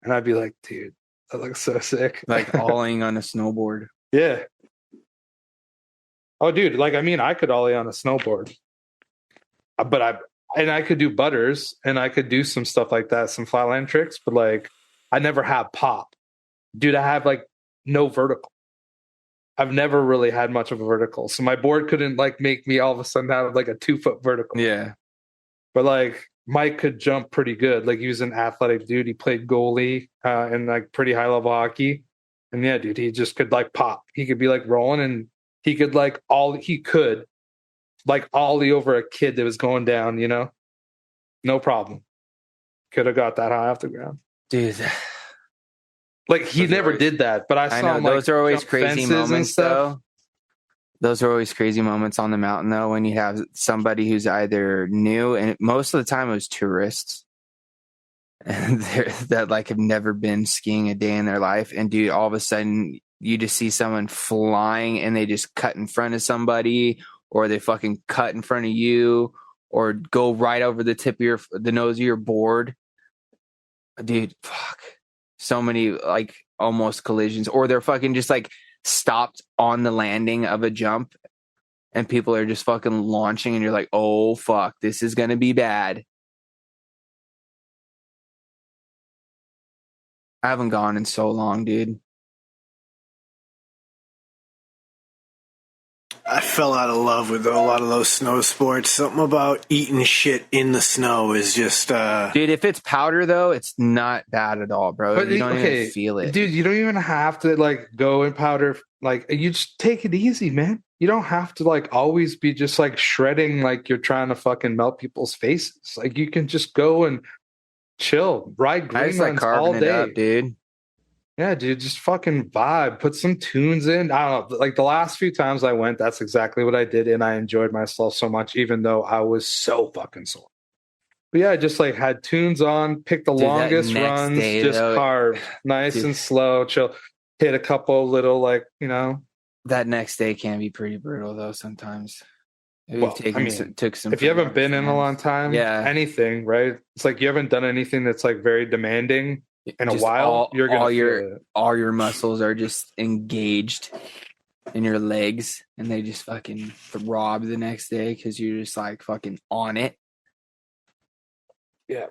And I'd be like, dude, that looks so sick. Like ollie on a snowboard. Yeah. Oh, dude, like, I mean, I could ollie on a snowboard, but I could do butters and I could do some stuff like that, some flatland tricks, but like, I never have pop. Dude, I have like no vertical. I've never really had much of a vertical. So my board couldn't like make me all of a sudden have like a 2-foot vertical. Yeah. But like Mike could jump pretty good. Like he was an athletic dude. He played goalie in like pretty high level hockey. And yeah, dude, he just could like pop. He could be like rolling and he could like ollie over a kid that was going down, you know? No problem. Could have got that high off the ground. Dude. Like he never did that, but I saw him, those like, are always jump crazy moments though. Those are always crazy moments on the mountain though, when you have somebody who's either new, and most of the time it was tourists and that like have never been skiing a day in their life, and dude, all of a sudden you just see someone flying and they just cut in front of somebody, or they fucking cut in front of you, or go right over the tip of the nose of your board. Dude, fuck. So many like almost collisions, or they're fucking just like stopped on the landing of a jump and people are just fucking launching and you're like, oh fuck, this is gonna be bad. I haven't gone in so long, dude. I fell out of love with a lot of those snow sports. Something about eating shit in the snow is just... Dude, if it's powder, though, it's not bad at all, bro. But you don't even feel it. Dude, you don't even have to, like, go in powder. Like, you just take it easy, man. You don't have to, like, always be just, like, shredding like you're trying to fucking melt people's faces. Like, you can just go and chill. Ride green runs all day. Up, dude. Yeah, dude, just fucking vibe. Put some tunes in. I don't know. Like the last few times I went, that's exactly what I did. And I enjoyed myself so much, even though I was so fucking sore. But yeah, I just like had tunes on, picked the longest runs, just carved nice and slow, chill. Hit a couple little, like, you know. That next day can be pretty brutal, though, sometimes. Took some. If you haven't been in a long time, anything, right? It's like you haven't done anything that's like very demanding in a while. You're gonna all your muscles are just engaged in your legs, and they just fucking throb the next day because you're just like fucking on it. Yeah,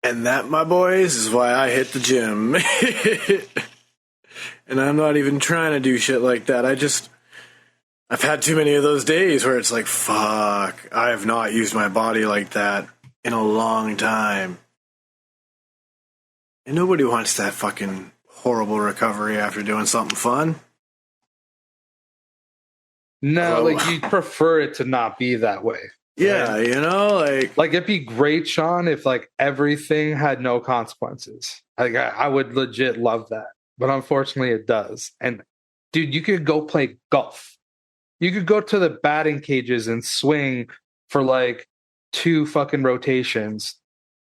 and that, my boys, is why I hit the gym. And I'm not even trying to do shit like that. I've had too many of those days where it's like, fuck, I have not used my body like that in a long time. And nobody wants that fucking horrible recovery after doing something fun. No, like you prefer it to not be that way. Yeah, right? You know, like it'd be great, Sean, if like everything had no consequences. Like I would legit love that. But unfortunately it does. And dude, you could go play golf. You could go to the batting cages and swing for like 2 fucking rotations.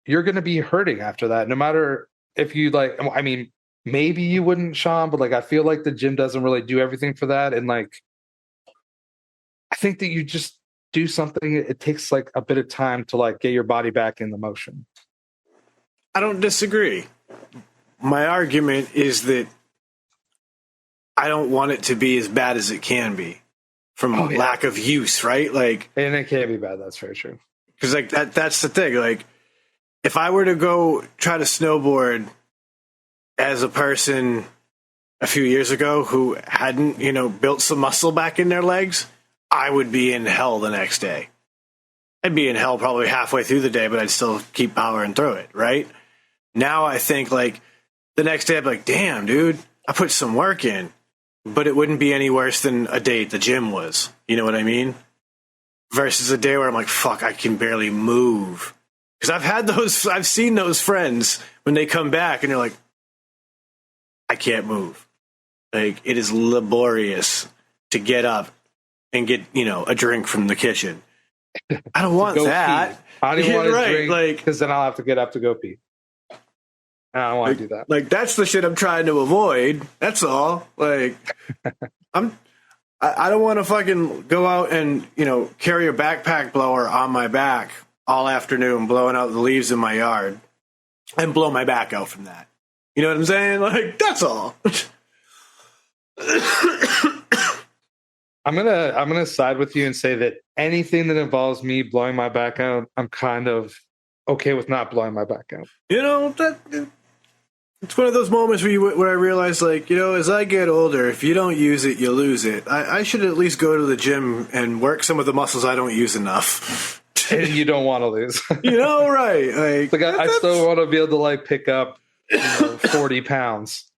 You're going to be hurting after that. No matter if you like, I mean, maybe you wouldn't, Sean, but like, I feel like the gym doesn't really do everything for that. And like, I think that you just do something. It takes like a bit of time to like get your body back in the motion. I don't disagree. My argument is that I don't want it to be as bad as it can be from lack of use, right? Like, and it can be bad. That's very true. Because like that's the thing. Like, if I were to go try to snowboard as a person a few years ago who hadn't, built some muscle back in their legs, I would be in hell the next day. I'd be in hell probably halfway through the day, but I'd still keep powering through it, right? Now I think like the next day I'd be like, damn, dude, I put some work in. But it wouldn't be any worse than a day at the gym was. You know what I mean? Versus a day where I'm like, fuck, I can barely move. Because I've seen those friends when they come back and they're like, I can't move. Like, it is laborious to get up and get, a drink from the kitchen. I don't want that. Pee. I don't want to drink, like, because then I'll have to get up to go pee. I don't want to do that. Like, that's the shit I'm trying to avoid. That's all. Like, I'm I don't want to fucking go out and, carry a backpack blower on my back all afternoon, blowing out the leaves in my yard and blow my back out from that. You know what I'm saying? Like, that's all. I'm gonna side with you and say that anything that involves me blowing my back out, I'm kind of okay with not blowing my back out. It's one of those moments where I realize, like, as I get older, if you don't use it, you lose it. I should at least go to the gym and work some of the muscles I don't use enough. And you don't want to lose. Right? Like I still want to be able to like pick up 40 pounds.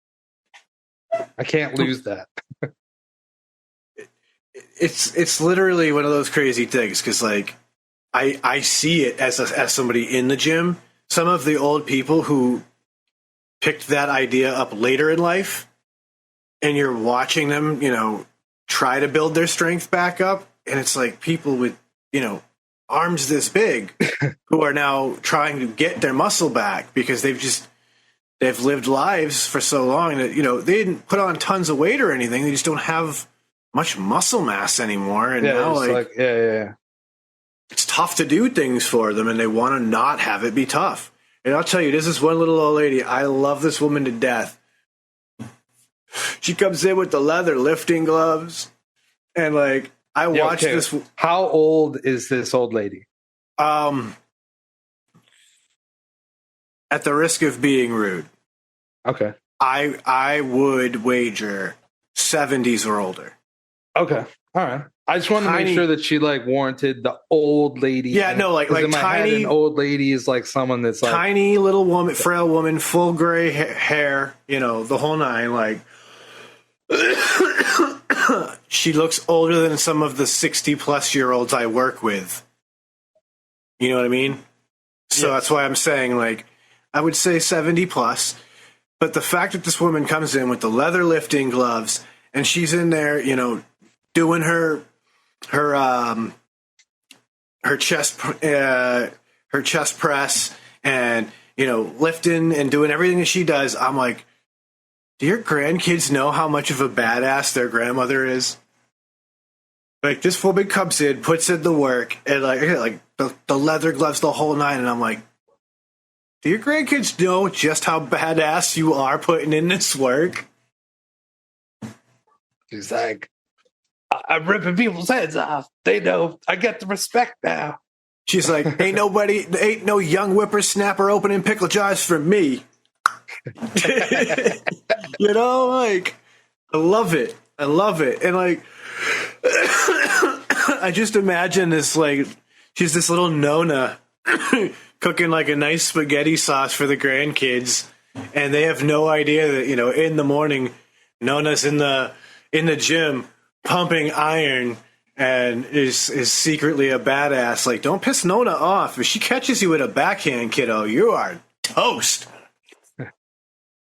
I can't lose that. It's literally one of those crazy things because, like, I see it as somebody in the gym. Some of the old people who picked that idea up later in life, and you're watching them, try to build their strength back up, and it's like people with, arms this big who are now trying to get their muscle back because they've lived lives for so long that, they didn't put on tons of weight or anything. They just don't have much muscle mass anymore. And now it's tough to do things for them, and they want to not have it be tough. And I'll tell you, this is one little old lady. I love this woman to death. She comes in with the leather lifting gloves, and like I watched this. How old is this old lady? At the risk of being rude, okay, I would wager 70s or older. Okay, all right. I just wanted to make sure that she like warranted the old lady. Yeah, no, like in my tiny head, an old lady is like someone that's like tiny little woman, frail woman, full gray hair, the whole nine. Like she looks older than some of the 60-plus-year-olds I work with. You know what I mean? So That's why I'm saying, like, I would say 70 plus. But the fact that this woman comes in with the leather lifting gloves and she's in there, doing her chest press and lifting and doing everything that she does, I'm like, do your grandkids know how much of a badass their grandmother is? Like, this woman comes in, puts in the work, and like the leather gloves, the whole nine, and I'm like, do your grandkids know just how badass you are putting in this work? She's like, I'm ripping people's heads off. They know I get the respect now. She's like, ain't no young whippersnapper opening pickle jars for me. Like, I love it. And like, I just imagine this, like, she's this little Nona cooking like a nice spaghetti sauce for the grandkids. And they have no idea that, in the morning, Nona's in the gym pumping iron and is secretly a badass. Like, don't piss Nona off. If she catches you with a backhand, kiddo, you are toast.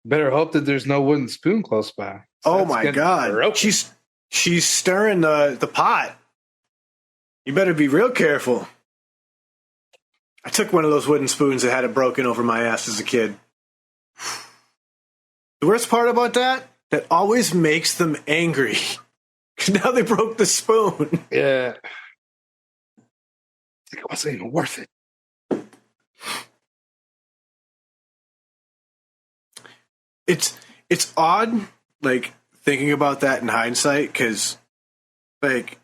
Better hope that there's no wooden spoon close by. Oh my God. Broken. She's stirring the pot. You better be real careful. I took one of those wooden spoons that had it broken over my ass as a kid. The worst part about that always makes them angry. Now they broke the spoon. Yeah. I think it wasn't even worth it. It's odd, like, thinking about that in hindsight, because, like,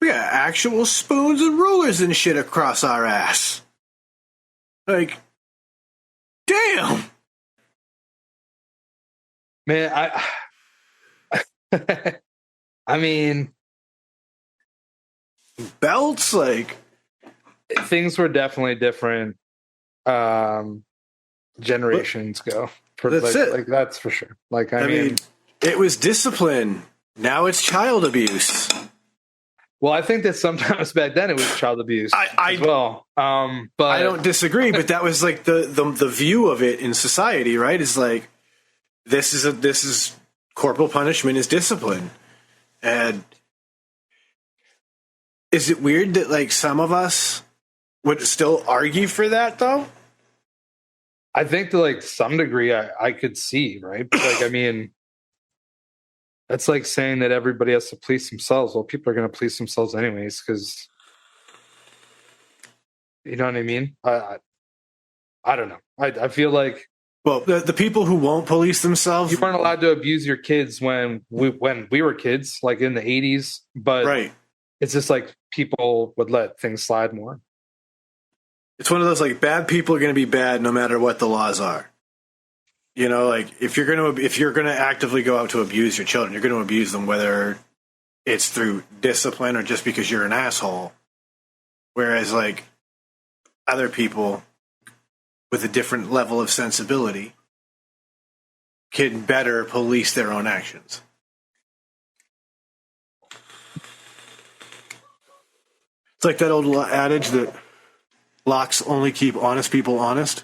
we got actual spoons and rulers and shit across our ass. Like, damn. Man, I mean, belts, like, things were definitely different generations ago. That's it. Like, that's for sure. Like, I mean, it was discipline. Now it's child abuse. Well, I think that sometimes back then it was child abuse as well. But I don't disagree. But that was like the view of it in society, right? Is like this is corporal punishment is discipline, and is it weird that like some of us would still argue for that though? I think to like some degree I could see, right? But like, I mean, That's like saying that everybody has to police themselves. Well, people are going to police themselves anyways, because you know what I mean? I don't know. I feel like, well, the people who won't police themselves, you weren't allowed to abuse your kids when we were kids, like in the 80s. But right? It's just like people would let things slide more. It's one of those, like, bad people are going to be bad no matter what the laws are. You know, like, if you're gonna actively go out to abuse your children, you're going to abuse them whether it's through discipline or just because you're an asshole. Whereas, like, other people with a different level of sensibility can better police their own actions. It's like that old adage that locks only keep honest people honest.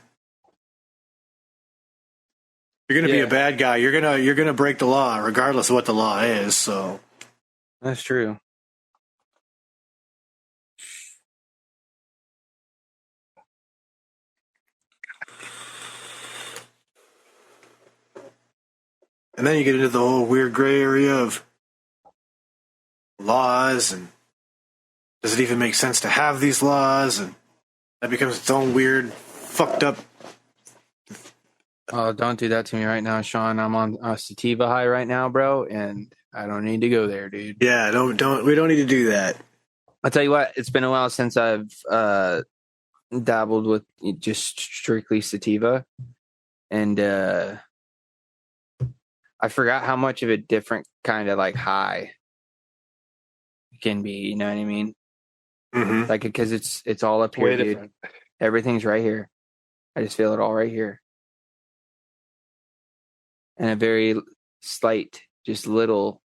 You're going to be a bad guy. You're going to break the law regardless of what the law is. So that's true. And then you get into the whole weird gray area of laws, and does it even make sense to have these laws? And that becomes its own weird, fucked up. Oh, don't do that to me right now, Sean. I'm on a sativa high right now, bro, and I don't need to go there, dude. Yeah, we don't need to do that. I'll tell you what, it's been a while since I've dabbled with just strictly sativa, and I forgot how much of a different kind of like high it can be. You know what I mean? Mm-hmm. Like, because it's all up here, Way dude. different. Everything's right here. I just feel it all right here. And a very slight, just little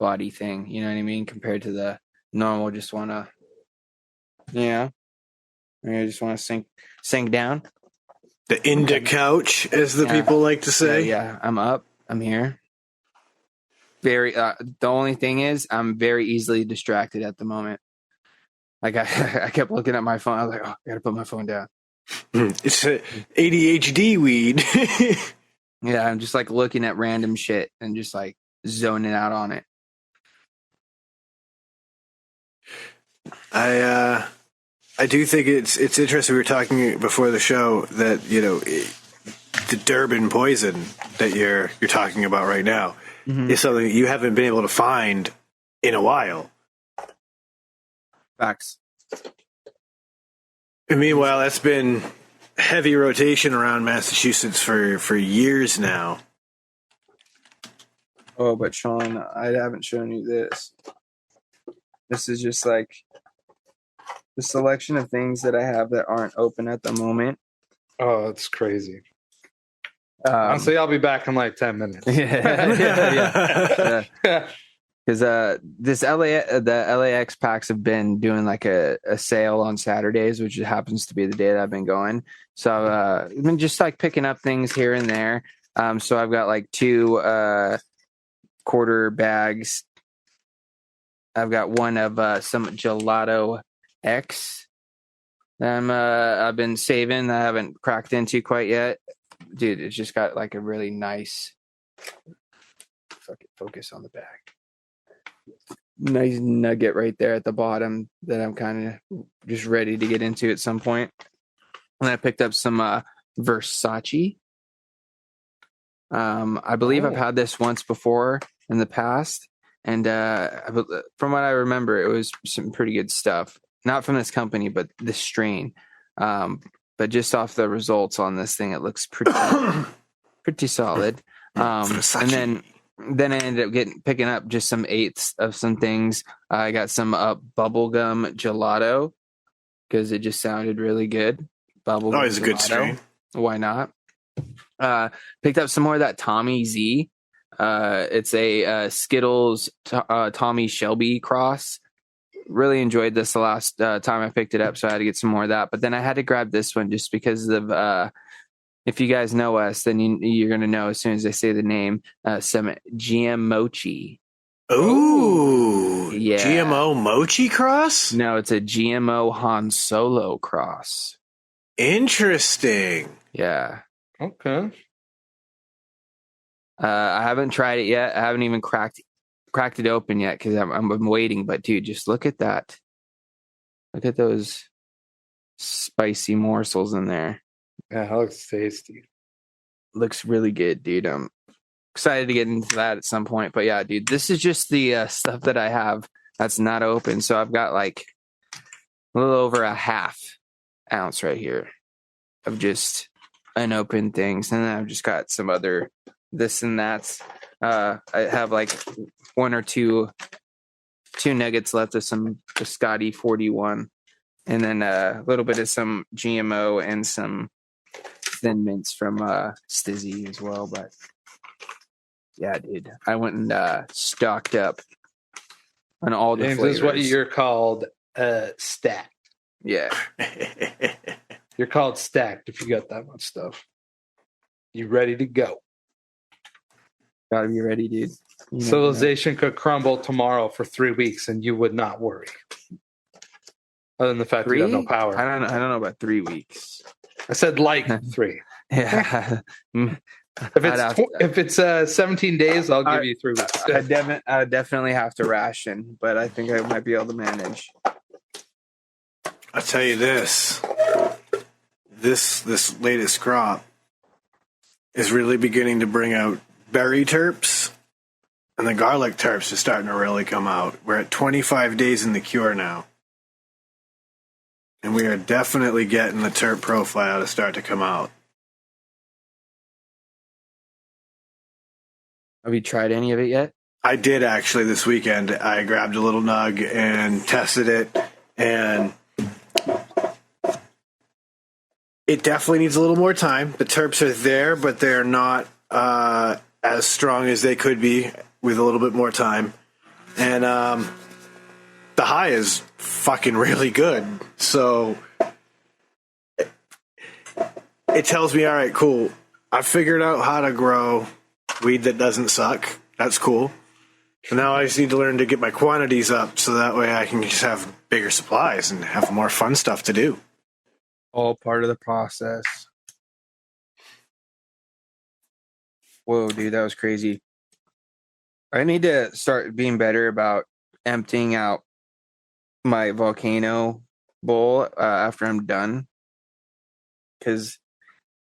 body thing, you know what I mean? Compared to the normal, just want to, I just want to sink down. The Inda couch, as the people like to say. Yeah, I'm up. I'm here. Very. The only thing is, I'm very easily distracted at the moment. Like I kept looking at my phone. I was like, oh, I got to put my phone down. It's ADHD weed. Yeah, I'm just like looking at random shit and just like zoning out on it. I do think it's interesting. We were talking before the show that, the Durban poison that you're talking about right now is something you haven't been able to find in a while. Facts. And meanwhile, that's been heavy rotation around Massachusetts for years now. Oh, but Sean, I haven't shown you this. This is just like the selection of things that I have that aren't open at the moment. Oh, it's crazy. Honestly, I'll be back in like 10 minutes. Yeah. Because the LAX packs have been doing like a sale on Saturdays, which happens to be the day that I've been going. So I've been just like picking up things here and there. So I've got like 2 quarter bags. I've got one of some Gelato X that I've been saving. I haven't cracked into quite yet. Dude, it's just got like a really nice fucking focus on the back. Nice nugget right there at the bottom that I'm kind of just ready to get into at some point. And I picked up some Versace. I believe I've had this once before in the past. And from what I remember, it was some pretty good stuff. Not from this company, but this strain. But just off the results on this thing, it looks pretty solid. And then I ended up picking up just some 8ths of some things. I got some bubblegum gelato because it just sounded really good. Bubblegum always a good strain. Why not? Picked up some more of that Tommy Z. It's a Skittles Tommy Shelby cross. Really enjoyed this the last time I picked it up, so I had to get some more of that. But then I had to grab this one just because of, if you guys know us, then you're going to know as soon as I say the name, some GM Mochi. Ooh, yeah. GMO Mochi cross? No, it's a GMO Han Solo cross. Interesting. Yeah. Okay. I haven't tried it yet. I haven't even cracked it open yet because I'm waiting. But dude, just look at that. Look at those spicy morsels in there. Yeah, that looks tasty. Looks really good, dude. I'm excited to get into that at some point. But yeah, dude, this is just the stuff that I have that's not open. So I've got like a little over a half ounce right here of just unopened things. And then I've just got some other this and that. I have like one or two nuggets left of some Biscotti 41. And then a little bit of some GMO and some Thin Mints from Stizzy as well. But yeah, dude, I went and stocked up on all the James, flavors. this is what you're called stacked. Yeah. You're called stacked if you got that much stuff. You ready to go. Gotta be ready, dude. Civilization could crumble tomorrow for 3 weeks and you would not worry. Other than the fact that you have no power. I don't know about 3 weeks. I said like 3. Yeah. If it's 17 days, I'll give you 3 weeks. I definitely have to ration, but I think I might be able to manage. I'll tell you this latest crop is really beginning to bring out berry terps, and the garlic terps are starting to really come out. We're at 25 days in the cure now. And we are definitely getting the terp profile to start to come out. Have you tried any of it yet? I did actually this weekend. I grabbed a little nug and tested it, and it definitely needs a little more time. The terps are there, but they're not as strong as they could be with a little bit more time. And the high is fucking really good. So it tells me, all right, cool. I figured out how to grow weed that doesn't suck. That's cool. So now I just need to learn to get my quantities up so that way I can just have bigger supplies and have more fun stuff to do. All part of the process. Whoa, dude, that was crazy. I need to start being better about emptying out my volcano bowl after I'm done, because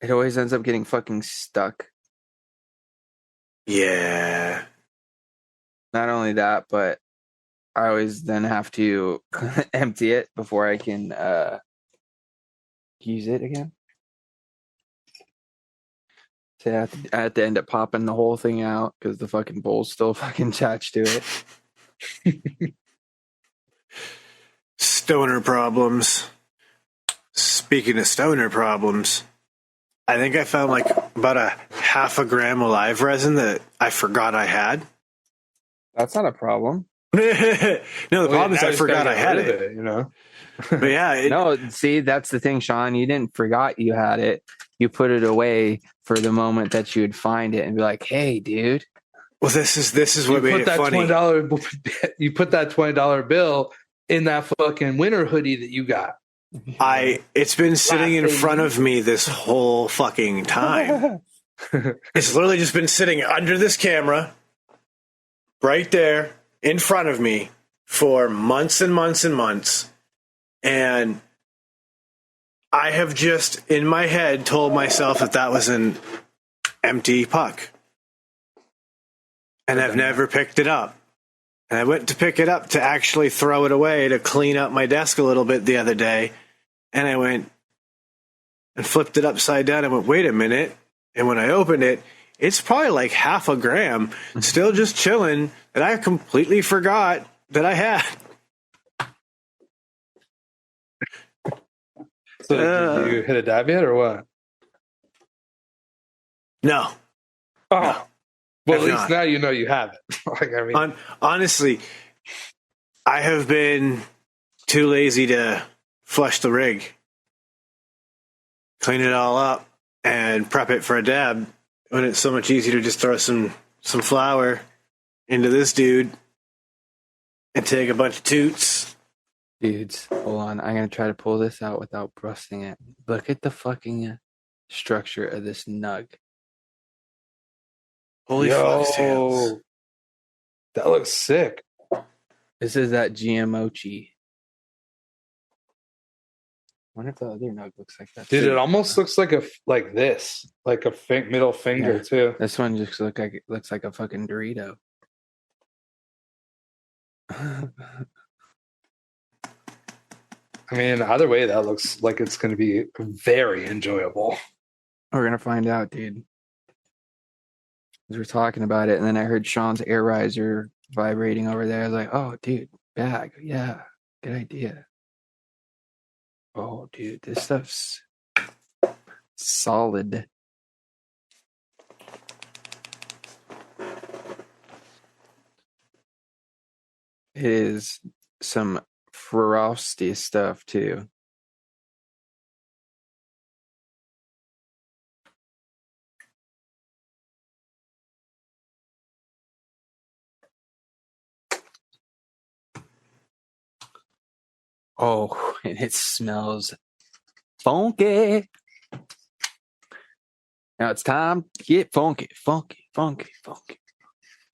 it always ends up getting fucking stuck. Yeah. Not only that, but I always then have to empty it before I can use it again. So I have to end up popping the whole thing out because the fucking bowl's still fucking attached to it. Stoner problems. Speaking of stoner problems, I think I found like about a half a gram of live resin that I forgot I had. That's not a problem. No, the problem is I forgot I had it. You know? But yeah. No, see, that's the thing, Sean. You didn't forgot you had it. You put it away for the moment that you would find it and be like, hey, dude. Well, this is what made it funny. You put that $20 bill in that fucking winter hoodie that you got. It's been sitting in front of me this whole fucking time. It's literally just been sitting under this camera, right there in front of me for months and months and months. And I have just, in my head, told myself that was an empty puck. And I've never picked it up. And I went to pick it up to actually throw it away to clean up my desk a little bit the other day. And I went and flipped it upside down and went, wait a minute. And when I opened it, it's probably like half a gram, still just chilling, that I completely forgot that I had. So did you hit a dab yet or what? No. Oh. No. Well, at least now you know you have it. Like, I mean, honestly, I have been too lazy to flush the rig, clean it all up, and prep it for a dab when it's so much easier to just throw some flour into this dude and take a bunch of toots. Dudes, hold on. I'm going to try to pull this out without busting it. Look at the fucking structure of this nug. Holy foxtails. That looks sick. This is that GMOchi. I wonder if the other nug looks like that. Dude, it almost looks like this, like a middle finger too. This one just looks like a fucking Dorito. I mean, either way, that looks like it's going to be very enjoyable. We're gonna find out, dude. We're talking about it, and then I heard Sean's air riser vibrating over there. I was like, "Oh, dude, bag, yeah, good idea." Oh, dude, this stuff's solid. It is some frosty stuff too. Oh, and it smells funky. Now it's time to get funky.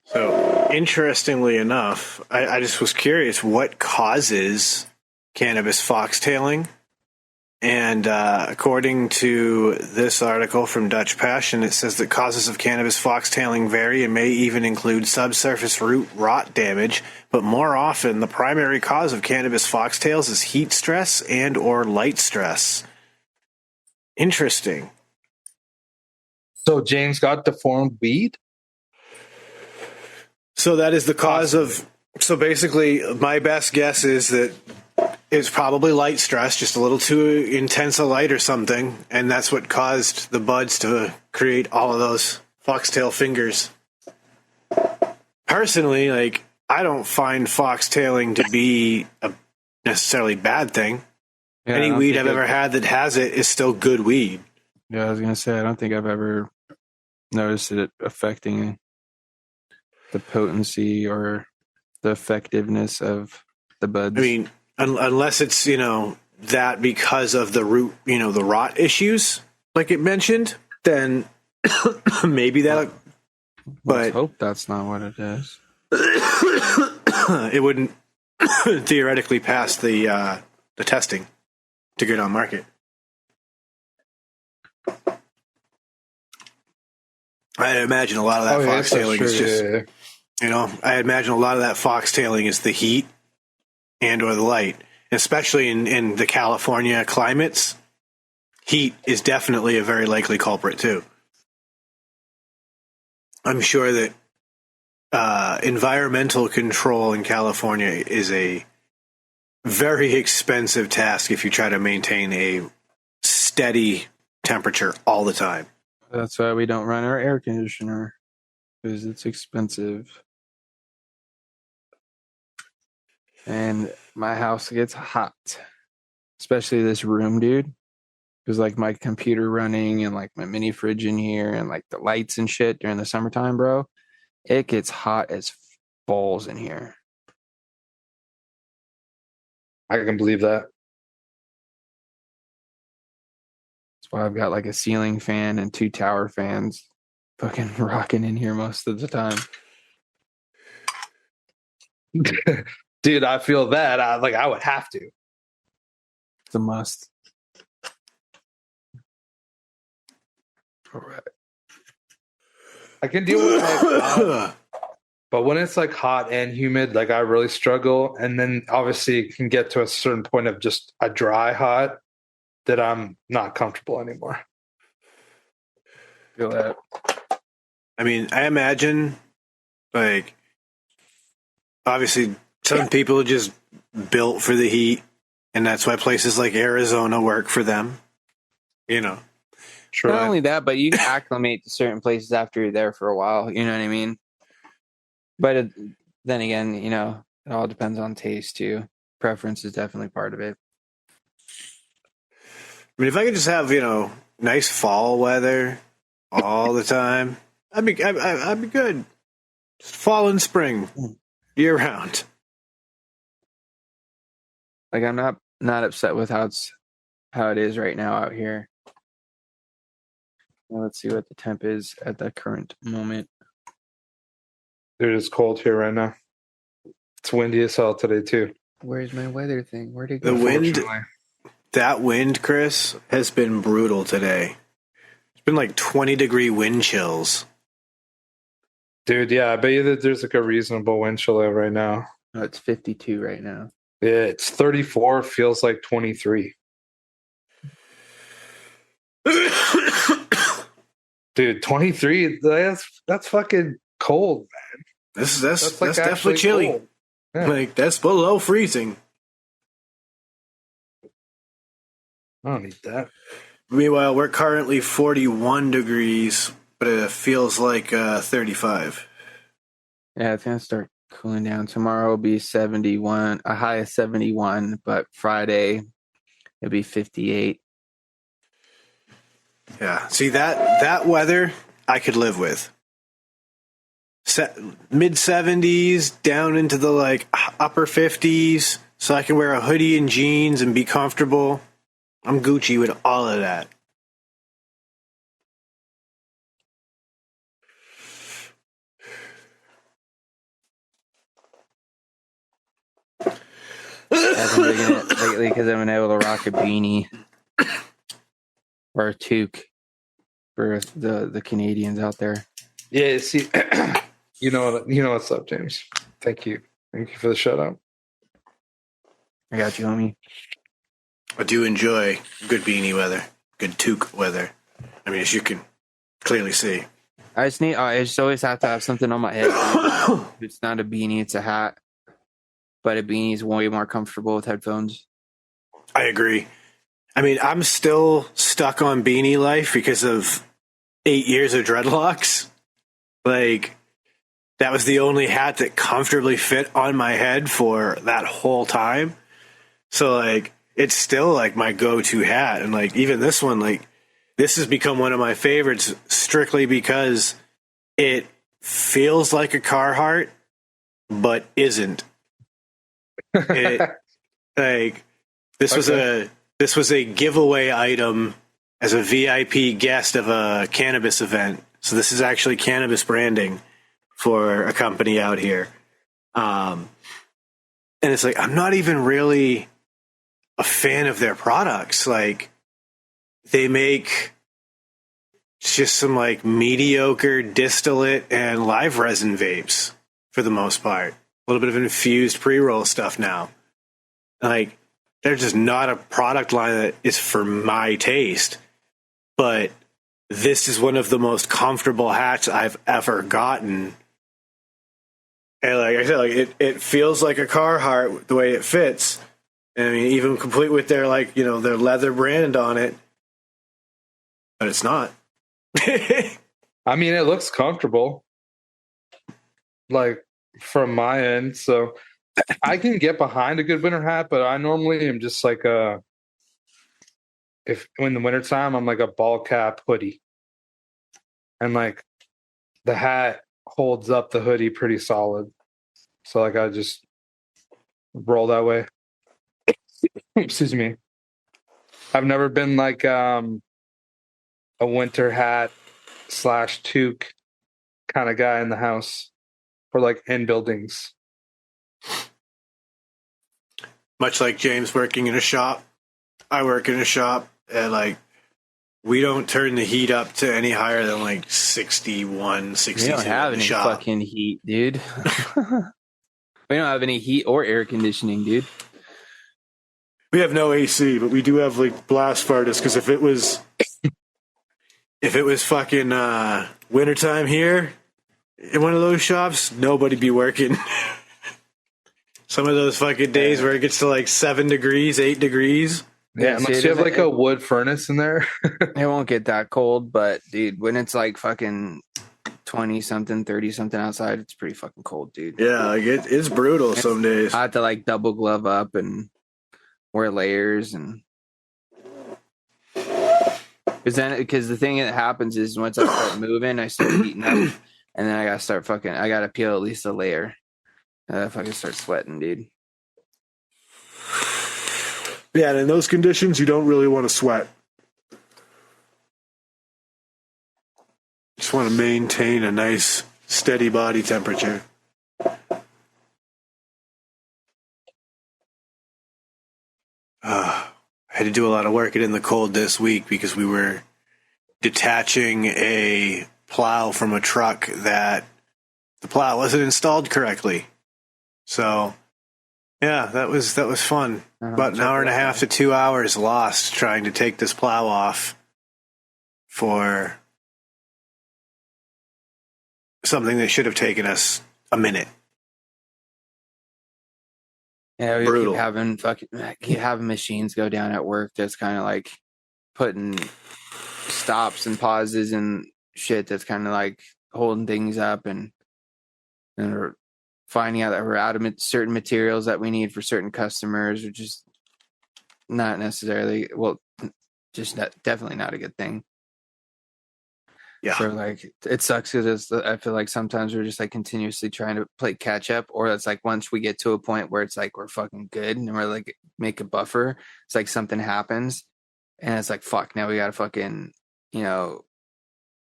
So, interestingly enough, I just was curious what causes cannabis foxtailing. And according to this article from Dutch Passion, it says that causes of cannabis foxtailing vary and may even include subsurface root rot damage. But more often, the primary cause of cannabis foxtails is heat stress and or light stress. Interesting. So James got deformed weed? So that is the cause of... So basically, my best guess is that it's probably light stress, just a little too intense a light or something, and that's what caused the buds to create all of those foxtail fingers. Personally, like, I don't find foxtailing to be a necessarily bad thing. Yeah, Any weed I've ever had that has it is still good weed. Yeah, I was gonna say I don't think I've ever noticed it affecting the potency or the effectiveness of the buds. I mean, unless it's, that because of the root, the rot issues, like it mentioned, then maybe that. But let's hope that's not what it is. It wouldn't theoretically pass the testing to get on market. I imagine a lot of that foxtailing is just, I imagine a lot of that foxtailing is the heat and or the light, especially in the California climates. Heat is definitely a very likely culprit too. I'm sure that environmental control in California is a very expensive task if you try to maintain a steady temperature all the time. That's why we don't run our air conditioner, because it's expensive. And my house gets hot, especially this room, dude. Because like my computer running and like my mini fridge in here and like the lights and shit during the summertime, bro, it gets hot as balls in here. I can believe that. That's why I've got like a ceiling fan and 2 tower fans fucking rocking in here most of the time. Dude, I feel that. I would have to. It's a must. All right. I can deal with like but when it's like hot and humid, like I really struggle. And then obviously it can get to a certain point of just a dry hot that I'm not comfortable anymore. Feel that. I mean, I imagine, like, obviously some people are just built for the heat, and that's why places like Arizona work for them. True. Not only that, but you can acclimate to certain places after you're there for a while. You know what I mean? But then again, it all depends on taste too. Preference is definitely part of it. I mean, if I could just have, nice fall weather all the time, I'd be good. Just fall and spring, year round. Like I'm not upset with how it is right now out here. Now let's see what the temp is at the current moment. It is cold here right now. It's windy as hell today too. Where's my weather thing? Where'd it go? The wind, that wind, Chris, has been brutal today. It's been like 20-degree wind chills. Dude, yeah, I bet you that there's like a reasonable wind chill out right now. Oh, it's 52 right now. Yeah, it's 34, feels like 23. Dude, 23, that's fucking cold, man. That's definitely chilly. Cold. Yeah. Like, that's below freezing. I don't need that. Meanwhile, we're currently 41 degrees, but it feels like 35. Yeah, it's going to start cooling down. Tomorrow will be 71, a high of 71, but Friday it'll be 58. Yeah. See, that weather I could live with. Mid 70s down into the like upper 50s, so I can wear a hoodie and jeans and be comfortable. I'm Gucci with all of that. I've been digging it lately because I've been able to rock a beanie or a toque for the Canadians out there. Yeah, see, you know what's up, James. Thank you for the shout out. I got you, homie. I do enjoy good beanie weather, good toque weather. I mean, as you can clearly see. I just always have to have something on my head. If it's not a beanie, it's a hat. But a beanie is way more comfortable with headphones. I agree. I mean, I'm still stuck on beanie life because of 8 years of dreadlocks. Like, that was the only hat that comfortably fit on my head for that whole time. So, like, it's still, like, my go-to hat. And, like, even this one, like, this has become one of my favorites strictly because it feels like a Carhartt, but isn't. Like, this was a giveaway item as a VIP guest of a cannabis event. So this is actually cannabis branding for a company out here. And it's like, I'm not even really a fan of their products. Like, they make just some like mediocre distillate and live resin vapes for the most part. A little bit of infused pre-roll stuff now. Like, they're just not a product line that is for my taste. But this is one of the most comfortable hats I've ever gotten. And like I said, like it feels like a Carhartt the way it fits. And I mean, even complete with their like, you know, their leather brand on it. But it's not. I mean, it looks comfortable. Like, from my end, so I can get behind a good winter hat, but I normally am just like if in the wintertime I'm like a ball cap hoodie, and like the hat holds up the hoodie pretty solid, so like I just roll that way. Excuse me. I've never been like a winter hat / toque kind of guy in the house. Or like in buildings. Much like James working in a shop, I work in a shop, and like we don't turn the heat up to any higher than like 61, 62. We don't have any fucking heat, dude. We don't have any heat or air conditioning, dude. We have no AC, but we do have like blast furnace because if it was fucking wintertime here in one of those shops, nobody be working. Some of those fucking days where it gets to like 7 degrees, 8 degrees. Yeah, unless you have like a wood furnace in there. It won't get that cold, but dude, when it's like fucking 20-something, 30-something outside, it's pretty fucking cold, dude. Yeah, like it's brutal some days. I have to like double glove up and wear layers and because the thing that happens is once I start moving, I start heating up. And then I gotta peel at least a layer. If I can start sweating, dude. Yeah, and in those conditions, you don't really want to sweat. Just want to maintain a nice, steady body temperature. I had to do a lot of work in the cold this week because we were detaching a plow from a truck that the plow wasn't installed correctly. So, yeah, that was fun. About an hour and a half to 2 hours lost trying to take this plow off for something that should have taken us a minute. Yeah, we Brutal. keep having machines go down at work. That's kind of like putting stops and pauses and shit. That's kind of like holding things up, and we're finding out that we're out of certain materials that we need for certain customers, which is not necessarily definitely not a good thing. Yeah. So like it sucks because I feel like sometimes we're just like continuously trying to play catch up, or it's like once we get to a point where it's like we're fucking good and we're like make a buffer, it's like something happens and it's like fuck, now we gotta fucking, you know,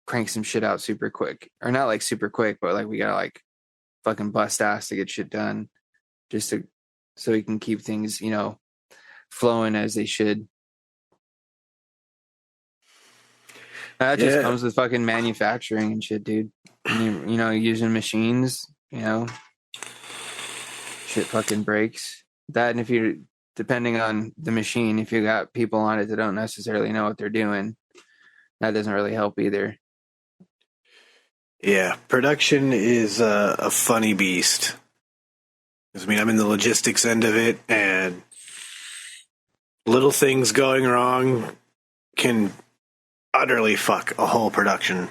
crank some shit out super quick, or not like super quick, but like we gotta like fucking bust ass to get shit done, just to so we can keep things, you know, flowing as they should. That just comes with fucking manufacturing and shit, dude. You know, using machines, you know, shit fucking breaks. That, and if you're, depending on the machine, if you got people on it that don't necessarily know what they're doing, that doesn't really help either. Yeah, production is a funny beast. I mean, I'm in the logistics end of it, and little things going wrong can utterly fuck a whole production.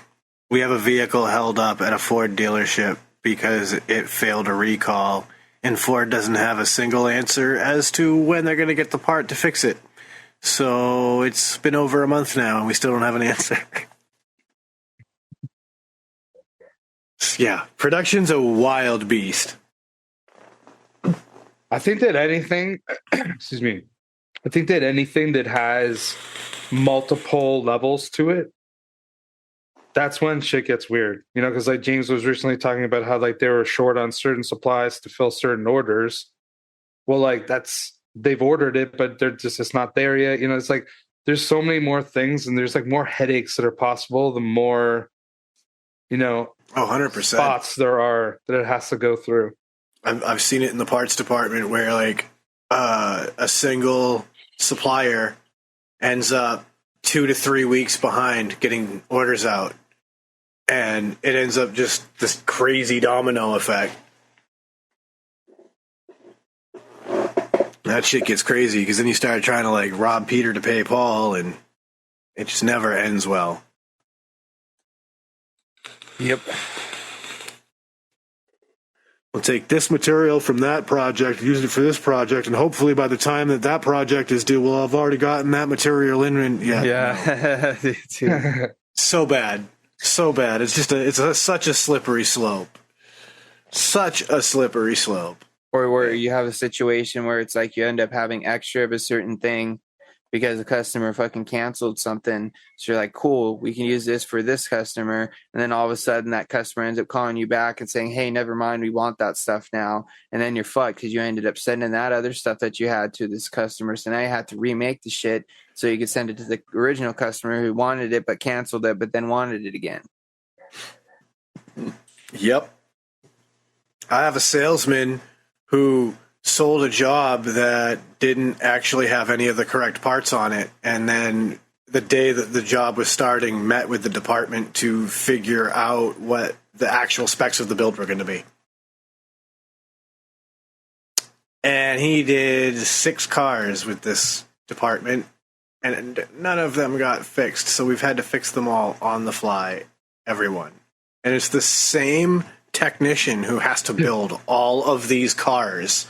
We have a vehicle held up at a Ford dealership because it failed a recall, and Ford doesn't have a single answer as to when they're going to get the part to fix it. So it's been over a month now, and we still don't have an answer. Yeah, production's a wild beast. I think that anything, excuse me, I think that anything that has multiple levels to it, that's when shit gets weird. You know, because like James was recently talking about how like they were short on certain supplies to fill certain orders. Well, like they've ordered it, but it's not there yet. You know, it's like there's so many more things, and there's like more headaches that are possible the more, you know, 100% spots there are that it has to go through. I've seen it in the parts department where like a single supplier ends up 2 to 3 weeks behind getting orders out, and it ends up just this crazy domino effect. That shit gets crazy because then you start trying to like rob Peter to pay Paul, and it just never ends well. Yep. We'll take this material from that project, use it for this project, and hopefully by the time that project is due, we'll have already gotten that material in. And yeah. So bad. It's just such a slippery slope. Such a slippery slope. Or where you have a situation where it's like you end up having extra of a certain thing because the customer fucking canceled something. So you're like, cool, we can use this for this customer. And then all of a sudden that customer ends up calling you back and saying, hey, never mind, we want that stuff now. And then you're fucked because you ended up sending that other stuff that you had to this customer. So now you have to remake the shit so you could send it to the original customer who wanted it but canceled it but then wanted it again. Yep. I have a salesman who sold a job that didn't actually have any of the correct parts on it, and then the day that the job was starting met with the department to figure out what the actual specs of the build were going to be. And he did 6 cars with this department, and none of them got fixed, so we've had to fix them all on the fly, everyone. And it's the same technician who has to build all of these cars.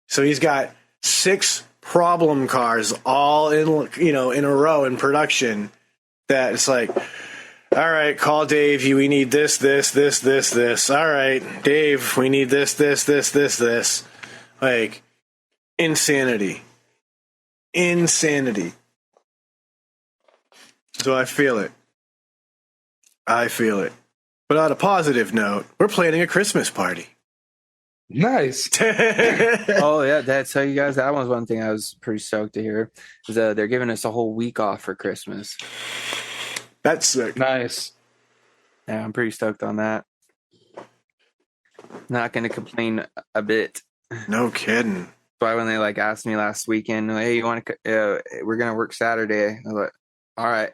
So he's got 6 problem cars all in a row in production that it's like, all right, call Dave, we need this. All right, Dave, we need this. Like, insanity. So I feel it. But on a positive note, we're planning a Christmas party. Nice. Oh yeah, that's how you guys. That was one thing I was pretty stoked to hear. Is they're giving us a whole week off for Christmas. That's sick. Nice. Yeah, I'm pretty stoked on that. Not going to complain a bit. No kidding. Why when they like asked me last weekend, like, hey, you want to? We're gonna work Saturday. I was like, all right.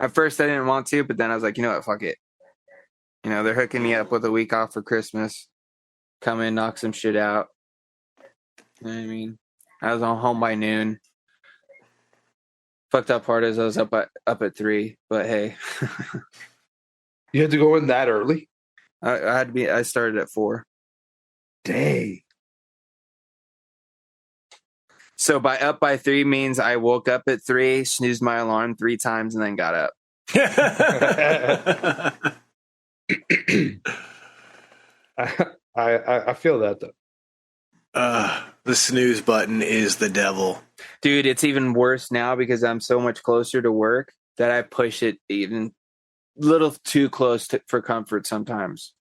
At first, I didn't want to, but then I was like, you know what? Fuck it. You know, they're hooking me up with a week off for Christmas. Come in, knock some shit out. You know what I mean? I was on home by noon. Fucked up part is I was up at 3, but hey. You had to go in that early? I had to be. I started at 4. Dang. So up by 3 means I woke up at 3, snoozed my alarm 3 times, and then got up. I feel that though. The snooze button is the devil. Dude, it's even worse now because I'm so much closer to work that I push it even a little too close for comfort sometimes.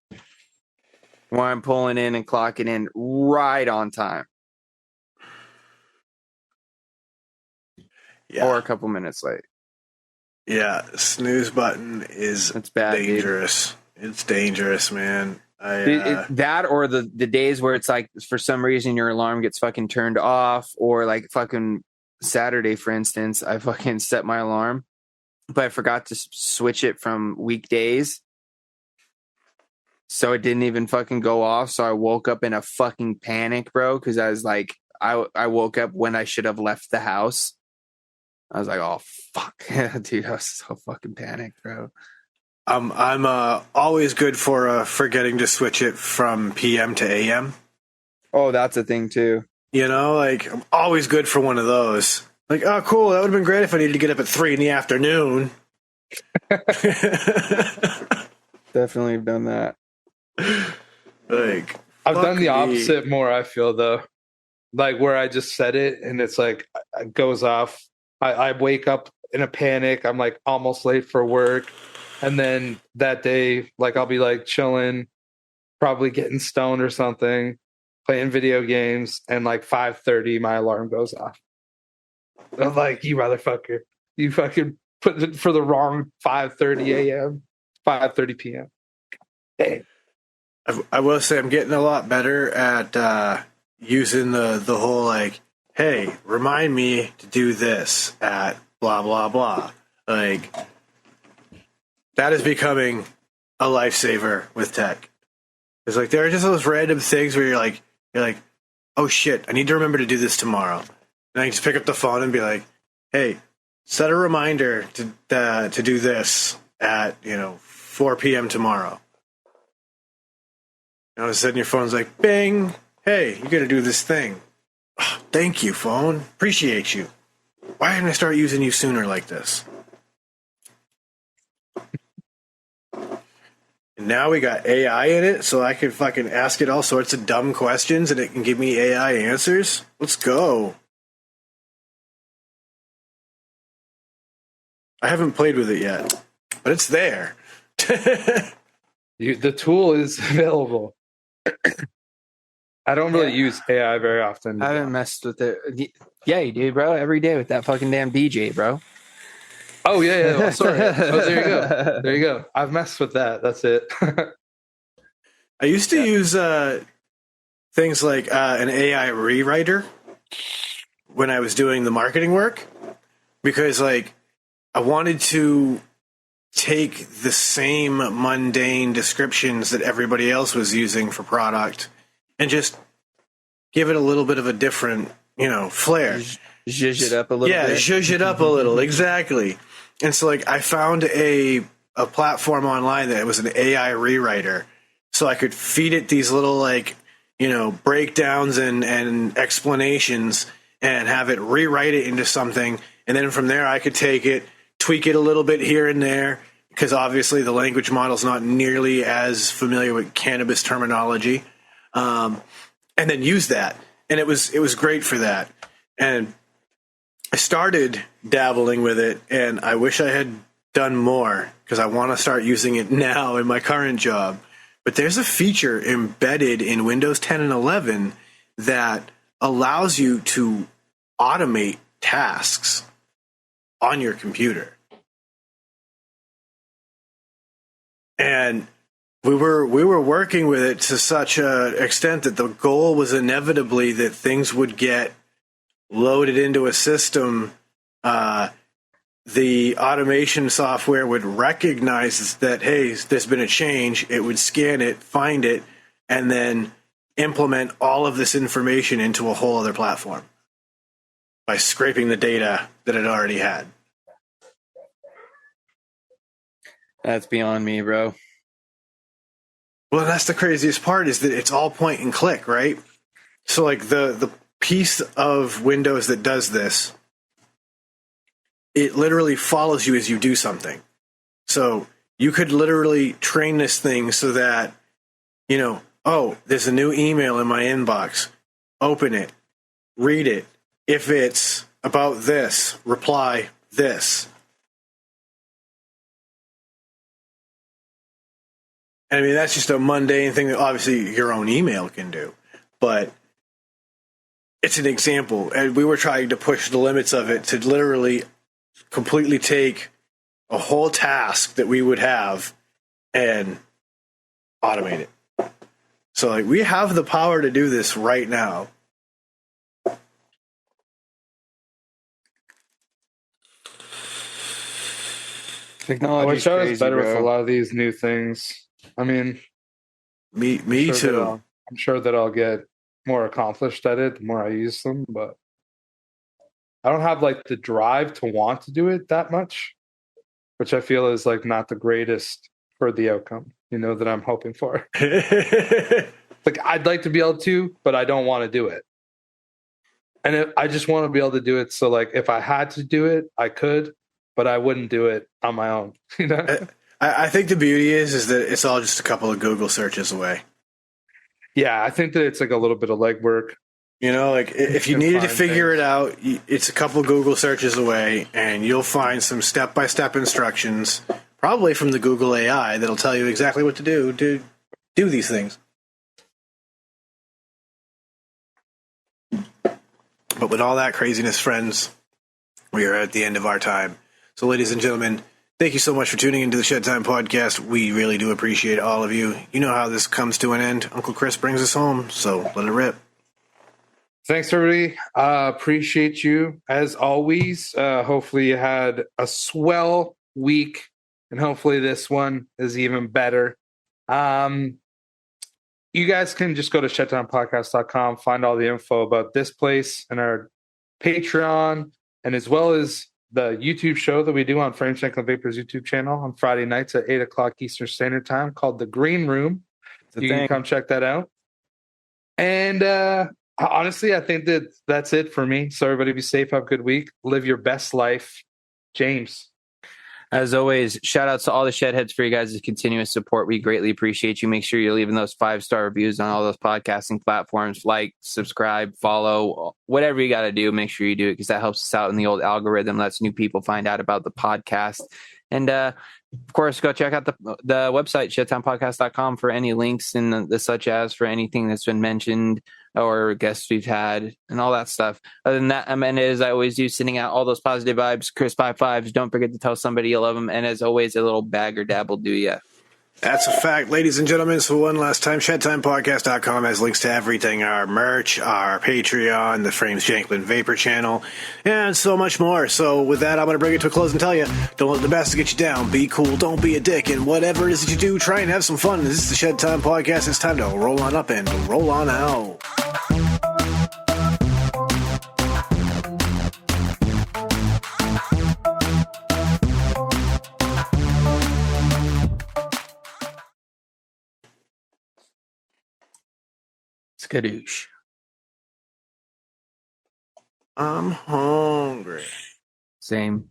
Where I'm pulling in and clocking in right on time. Yeah. Or a couple minutes late. Yeah, snooze button is That's bad, dangerous. Dude. It's dangerous, man. That or the days where it's like for some reason your alarm gets fucking turned off, or like fucking Saturday, for instance, I fucking set my alarm, but I forgot to switch it from weekdays. So it didn't even fucking go off. So I woke up in a fucking panic, bro, because I was like, I woke up when I should have left the house. I was like, oh, fuck. Dude, I was so fucking panicked, bro. I'm always good for forgetting to switch it from PM to AM. Oh, that's a thing, too. You know, like, I'm always good for one of those. Like, oh, cool. That would have been great if I needed to get up at 3 in the afternoon. Definitely have done that. Like, I've done the opposite more, I feel, though. Like, where I just set it and it's like, it goes off. I wake up in a panic. I'm like almost late for work. And then that day, like I'll be like chilling, probably getting stoned or something, playing video games. And like 5:30, my alarm goes off. I'm like, you motherfucker, you fucking put it for the wrong 5:30 a.m., 5:30 p.m. Hey. I will say I'm getting a lot better at using the whole like, hey, remind me to do this at blah, blah, blah. Like, that is becoming a lifesaver with tech. It's like, there are just those random things where you're like, oh shit, I need to remember to do this tomorrow. And I can just pick up the phone and be like, hey, set a reminder to do this at, 4 p.m. tomorrow. And all of a sudden your phone's like, bing, hey, you're going to do this thing. Oh, thank you, phone. Appreciate you. Why didn't I start using you sooner like this? And now we got AI in it, so I can fucking ask it all sorts of dumb questions and it can give me AI answers. Let's go. I haven't played with it yet, but it's there. The tool is available. I don't really use AI very often. I haven't messed with it. Yeah, you do, bro. Every day with that fucking damn DJ, bro. Oh, yeah. Oh, sorry. Oh, there you go. There you go. I've messed with that. That's it. I used to use things like an AI rewriter when I was doing the marketing work because, like, I wanted to take the same mundane descriptions that everybody else was using for product and just give it a little bit of a different, flair. Zhuzh it up a little bit. Yeah, zhuzh it up a little, exactly. And so, like, I found a platform online that was an AI rewriter. So I could feed it these little, like, breakdowns and explanations and have it rewrite it into something. And then from there, I could take it, tweak it a little bit here and there, because obviously the language model is not nearly as familiar with cannabis terminology. And then use that. And it was great for that. And I started dabbling with it, and I wish I had done more because I want to start using it now in my current job. But there's a feature embedded in Windows 10 and 11 that allows you to automate tasks on your computer. And we were working with it to such an extent that the goal was inevitably that things would get loaded into a system. The automation software would recognize that, hey, there's been a change. It would scan it, find it, and then implement all of this information into a whole other platform by scraping the data that it already had. That's beyond me, bro. Well, that's the craziest part, is that it's all point and click, right? So like the piece of Windows that does this, it literally follows you as you do something. So you could literally train this thing so that, you know, oh, there's a new email in my inbox. Open it, read it. If it's about this, reply this. I mean, that's just a mundane thing that obviously your own email can do. But it's an example. And we were trying to push the limits of it to literally completely take a whole task that we would have and automate it. So like, we have the power to do this right now. I wish I was better with a lot of these new things. I mean, me too. I'm sure that I'll get more accomplished at it the more I use them, but I don't have like the drive to want to do it that much, which I feel is like not the greatest for the outcome, you know, that I'm hoping for. Like, I'd like to be able to, but I don't want to do it. And I just want to be able to do it. So like, if I had to do it, I could, but I wouldn't do it on my own. You know, I think the beauty is that it's all just a couple of Google searches away. Yeah, I think that it's like a little bit of legwork. You know, like if you needed to figure it out, it's a couple of Google searches away, and you'll find some step-by-step instructions, probably from the Google AI, that'll tell you exactly what to do these things. But with all that craziness, friends, we are at the end of our time. So, ladies and gentlemen, thank you so much for tuning into the Shedtime Podcast. We really do appreciate all of you. You know how this comes to an end. Uncle Chris brings us home, so let it rip. Thanks, everybody. Appreciate you, as always. Hopefully you had a swell week, and hopefully this one is even better. You guys can just go to shedtimepodcast.com, find all the info about this place and our Patreon, and as well as the YouTube show that we do on Frame Shanklin Vapors YouTube channel on Friday nights at 8 o'clock Eastern Standard Time, called The Green Room. You can come check that out. And honestly, I think that's it for me. So everybody be safe, have a good week, live your best life. James. As always, shout outs to all the Shedheads for you guys' continuous support. We greatly appreciate you. Make sure you're leaving those 5-star reviews on all those podcasting platforms. Like, subscribe, follow, whatever you got to do. Make sure you do it, because that helps us out in the old algorithm, lets new people find out about the podcast. And of course, go check out the website, shedtimepodcast.com, for any links and the such as for anything that's been mentioned or guests we've had and all that stuff. Other than that, as I always do, sending out all those positive vibes, crisp high fives. Don't forget to tell somebody you love them. And as always, a little bag or dab will do ya. That's a fact, ladies and gentlemen. So one last time, ShedtimePodcast.com has links to everything: our merch, our Patreon, the Frames Janklin Vapor channel, and so much more. So with that, I'm going to bring it to a close and tell you, don't let the best get you down. Be cool, don't be a dick, and whatever it is that you do, try and have some fun. This is the Shed Time Podcast. It's time to roll on up and roll on out. Skadoosh. I'm hungry. Same.